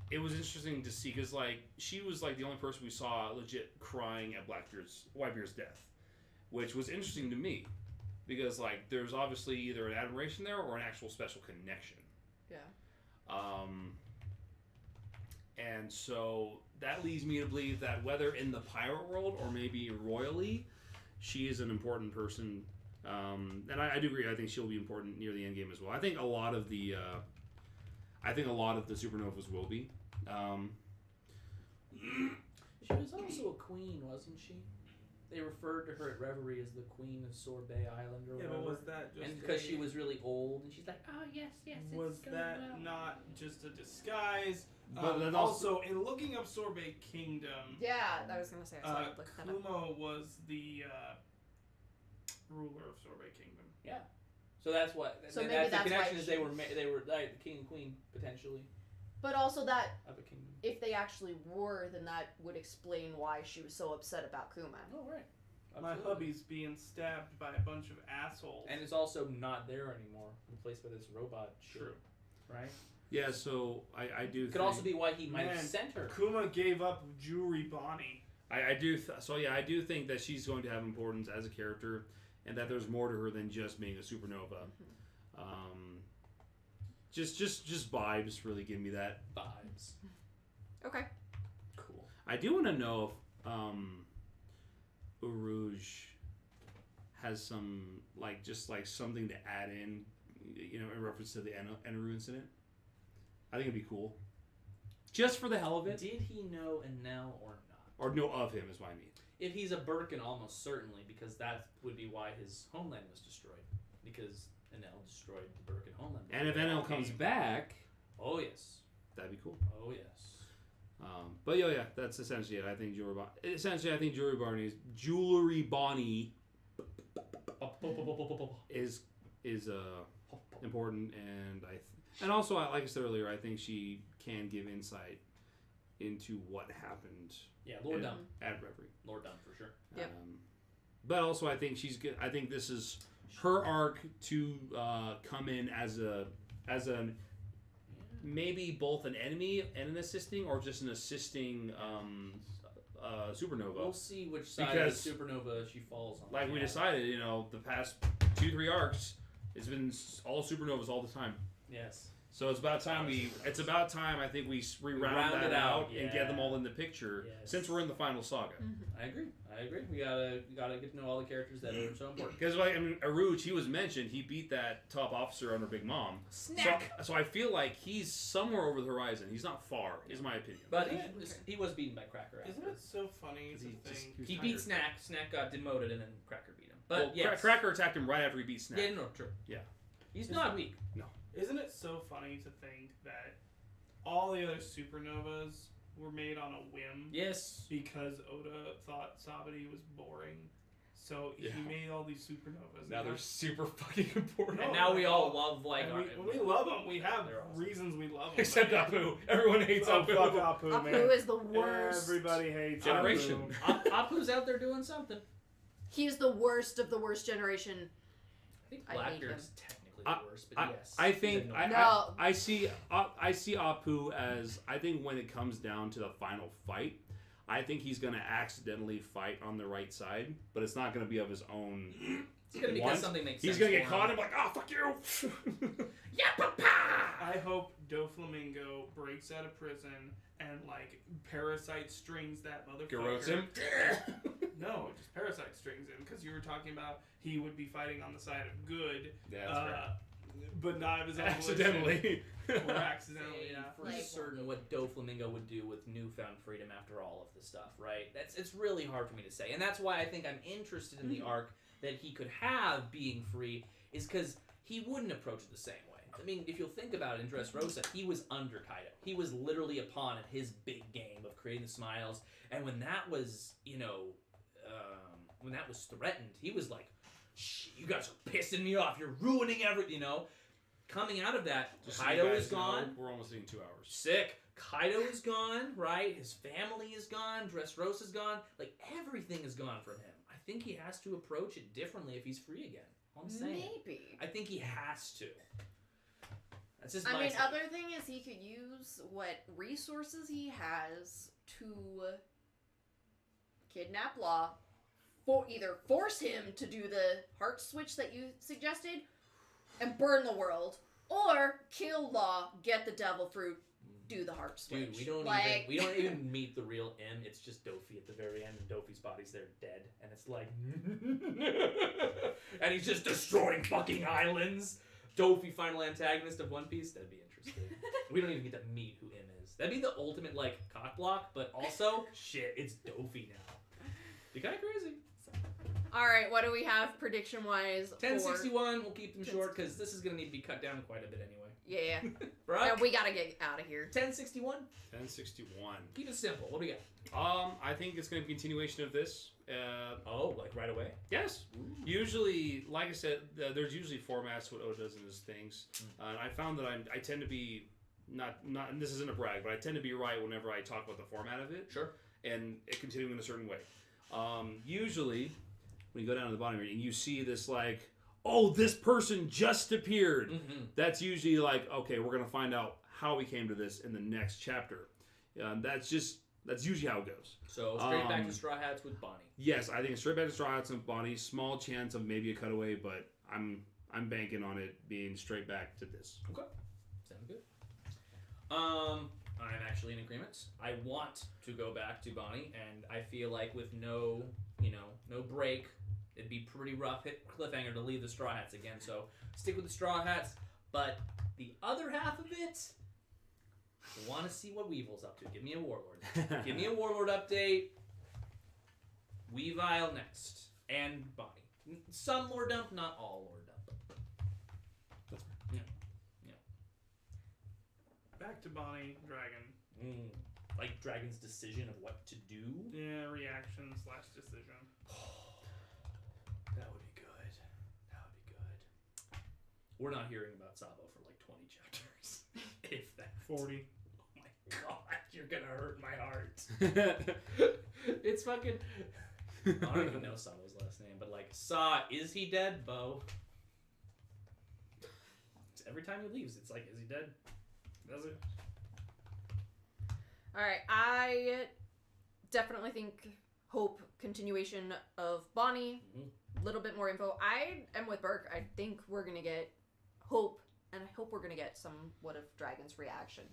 it was interesting to see, because, like, she was, like, the only person we saw legit crying at Whitebeard's death, which was interesting to me. Because, like, there's obviously either an admiration there or an actual special connection. Yeah. And so that leads me to believe that whether in the pirate world or maybe royally, she is an important person. And I do agree. I think she'll be important near the end game as well. I think a lot of the Supernovas will be. She was also a queen, wasn't she? They referred to her at Reverie as the Queen of Sorbet Island or whatever. Yeah, but was that just and because she was really old, and she's like, oh yes, was it's going that well. not just a disguise? But then also, in looking up Sorbet Kingdom, Yeah, I was gonna say I started looking that up. Kuma was the ruler of Sorbet Kingdom. Yeah. So that's what. So and maybe that's the that's why connection is they were like the king and queen potentially But also that of a kingdom. if they actually were, then that would explain why she was so upset about Kuma. Oh right. My Absolutely. hubby's being stabbed by a bunch of assholes. And it's also not there anymore, replaced by this robot shit. True. Right? Yeah, so I do Could also be why he might have Man, sent her. Kuma gave up Jewelry Bonnie. I do think that she's going to have importance as a character, and that there's more to her than just being a supernova. Just vibes really give me that. Vibes. Okay. Cool. I do want to know if Uruj has some just something to add in, in reference to the Enaru incident. I think it'd be cool. Just for the hell of it. Did he know Enel or not? Or know of him is what I mean. If he's a Birkin, almost certainly, because that would be why his homeland was destroyed. Because Enel destroyed the Birkin homeland. And if Enel comes back... Oh, yes. That'd be cool. Oh, yes. But yeah, that's essentially it. I think Jewelry Bonnie is important, and also, like I said earlier, I think she can give insight into what happened. Yeah, Lord Dumb at Reverie. Lord Dumb for sure. Yep. But also, I think she's good. I think this is her arc to come in as a maybe both an enemy and an assisting, or just an assisting Supernova. We'll see which side of Supernova she falls on. Like we decided, the past 2-3 arcs, it's been all Supernovas all the time. Yes. So it's about time I think we round that out and get them all in the picture, since we're in the final saga. I agree. We gotta get to know all the characters that are so important. Because Aruj, he was mentioned. He beat that top officer under Big Mom. Snack. So I feel like he's somewhere over the horizon. He's not far, is my opinion. But he was beaten by Cracker. Isn't it so funny to think he beat Snack? Snack got demoted, and then Cracker beat him. But Cracker attacked him right after he beat Snack. Yeah, no, true. Yeah. He's not weak. No. Isn't it so funny to think that all the other Supernovas were made on a whim? Yes. Because Oda thought Sabadi was boring. So he made all these Supernovas. Now they're super fucking important. And now we all love, when we love them, we have reasons we love them. Except Apu. Everyone hates Apu. Fuck Apu, man. Apu is the worst. Everybody hates Generation. Apu's out there doing something. He's the worst of the worst generation. I think Blackbeard's technically the worst, but yes. I think I see Apu as, I think when it comes down to the final fight, I think he's gonna accidentally fight on the right side, but it's not gonna be of his own. It's gonna be because something makes sense. He's gonna get caught and be like, oh fuck you. Yeah, papa. I hope Doflamingo breaks out of prison and Parasite strings that motherfucker. Garrotes him. No, just Parasite strings him, because you were talking about he would be fighting on the side of good. Yeah, that's right. But not of his own accidentally. Or accidentally, yeah. For certain what Doflamingo would do with newfound freedom after all of the stuff, right? It's really hard for me to say. And that's why I think I'm interested in the arc that he could have being free, is because he wouldn't approach it the same way. I mean, if you'll think about it, in Dressrosa, he was under Kaido. He was literally a pawn in his big game of creating the smiles. And when that was, when that was threatened, he was like, shh, you guys are pissing me off. You're ruining everything, Coming out of that, Kaido is gone. We're almost hitting 2 hours. Sick. Kaido is gone, right? His family is gone. Dressrosa's gone. Everything is gone from him. I think he has to approach it differently if he's free again. I'm saying. Maybe. I think he has to. That's just other thing is he could use what resources he has to kidnap Law, either force him to do the heart switch that you suggested and burn the world, or kill Law, get the devil fruit, do the heart switch. Dude, we don't even meet the real M. It's just Dofi at the very end, and Dofi's body's there dead, and it's like, and he's just destroying fucking islands. Dofi, final antagonist of One Piece. That'd be interesting. We don't even get to meet who M is. That'd be the ultimate cock block, but also shit, it's Dofi now. Be kind of crazy. All right, what do we have prediction wise? 1061. We'll keep them short because this is gonna need to be cut down quite a bit anyway. Yeah. Right. And we gotta get out of here. 1061. 1061. Keep it simple. What do we got? I think it's gonna be a continuation of this. Right away? Yes. Ooh. Usually, like I said, there's usually formats what Oda does in his things. And I found that I tend to be not, and this isn't a brag, but I tend to be right whenever I talk about the format of it. Sure. And it continuing in a certain way. Usually, when you go down to the bottom here and you see this this person just appeared. Mm-hmm. That's usually okay, we're gonna find out how we came to this in the next chapter. That's usually how it goes. So straight back to Straw Hats with Bonnie. Yes, I think straight back to Straw Hats with Bonnie. Small chance of maybe a cutaway, but I'm banking on it being straight back to this. Okay, sounds good. I'm actually in agreement. I want to go back to Bonnie, and I feel like with no break, it'd be pretty rough hit cliffhanger to leave the Straw Hats again. So stick with the Straw Hats. But the other half of it, I want to see what Weevil's up to. Give me a Warlord. Give me a Warlord update. Weavile next. And Bonnie. Some lore dump, not all lore dump. That's Yeah. Back to Bonnie Dragon. Like Dragon's decision of what to do. Yeah, reaction / decision. That would be good. That would be good. We're not hearing about Sabo for like 20 chapters. If that. 40. Oh my god, you're gonna hurt my heart. It's fucking. I don't even know Sabo's last name, but like, is he dead, Bo? Every time he leaves, it's like, is he dead? Does it? Alright, I definitely think hope continuation of Bonnie. A little bit more info. I am with Burke. I think we're going to get hope, and I hope we're going to get somewhat of Dragon's reaction.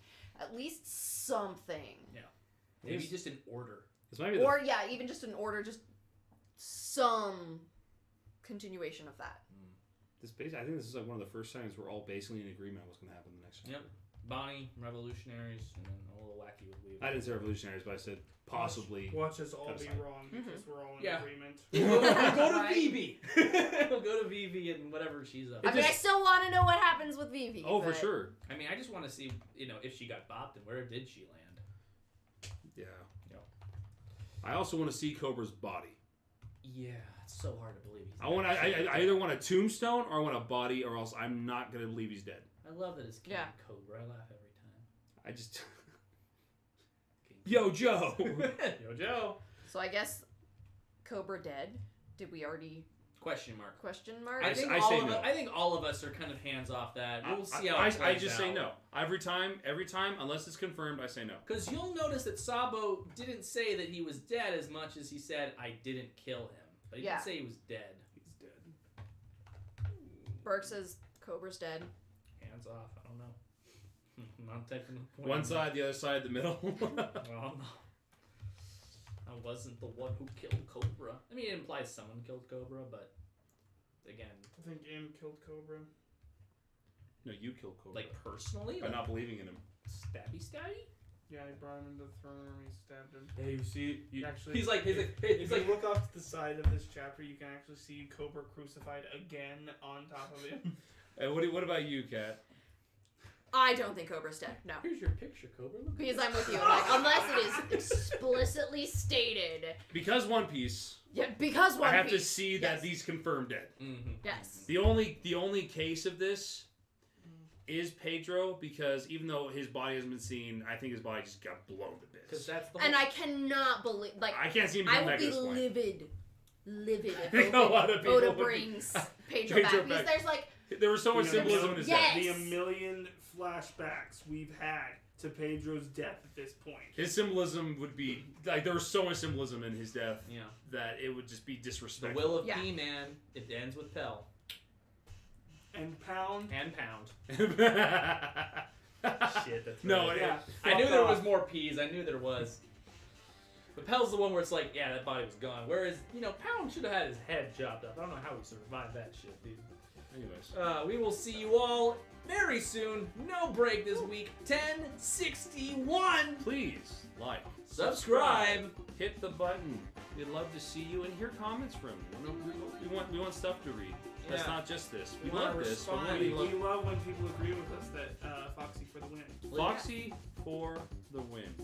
At least something. Yeah. Maybe just an order. This might be Or, yeah, even just an order, just some continuation of that. I think this is like one of the first times we're all basically in agreement on what's going to happen in the next chapter. Yep. Bonnie, Revolutionaries, and then a little wacky with Weevil. I didn't say Revolutionaries, but I said possibly. Watch us all be Outside. wrong because we're all in Yeah. agreement. We'll go to Right. Vivi. We'll go to Vivi and whatever she's up. I mean, I still want to know what happens with Vivi. Oh, for but- sure. I mean, I just want to see, if she got bopped and where did she land? Yeah. Yeah. I also want to see Cobra's body. Yeah, it's so hard to believe he's I want. I either want a tombstone or I want a body, or else I'm not gonna believe he's dead. I love that it's King Yeah. Cobra. I laugh every time. I just. Yo, Joe. Yo, Joe. So I guess Cobra dead. Did we already Question mark. question mark? I think say no. I think all of us are kind of hands off that. We'll see how it plays I just out. say no. Every time, unless it's confirmed, I say no. Because you'll notice that Sabo didn't say that he was dead as much as he said, I didn't kill him. But he Yeah. didn't say he was dead. He's dead. Burke says Cobra's dead. Hands off. I don't know. I'm not taking the point. One side, the other side, the middle. Oh, no. I wasn't the one who killed Cobra. I mean, it implies someone killed Cobra, but again, I think Im killed Cobra. No, you killed Cobra. like personally, by like, not believing in him. stabby. Yeah, he brought him into the throne room. He stabbed him. Yeah, you see, Actually, he's like, if you look off to the side of this chapter, you can actually see Cobra crucified again on top of him. And what about you, Kat? I don't think Cobra's dead. No. Here's your picture, Cobra. Look. Because I'm with you. Like, unless it is explicitly stated. Because One Piece, Yeah, because One I have Piece. to see Yes. that he's confirmed dead. Mm-hmm. Yes. The only case of this is Pedro, because even though his body hasn't been seen, I think his body just got blown to bits. Because that's the. And I cannot believe, like, I can't see him I come will back be at this point. livid I think if a lot of people Oda would be- brings Pedro Pedro back. Because back. there's like, There was so much Yeah, symbolism in his yes. death. The a million flashbacks we've had to Pedro's death at this point. His symbolism would be like there was so much symbolism in his death Yeah. that it would just be The disrespectful. will of Yeah. P-Man. It ends with Pell And Pound. and Pound. Shit, Shit, that's no, right. Yeah. I knew there was off. more P's. I knew there was. But Pell's the one where it's like, yeah, that body was gone. Whereas, Pound should have had his head chopped up. I don't know how he survived that shit, dude. Anyways, We will see you all very soon. No break this week. 1061. please like, Subscribe. hit the button. We'd love to see you and hear comments from you. We want stuff to read. That's Yeah. not just this. We wanna love this, but respond. we We love love when people agree with us that Foxy for the win. Foxy for the win.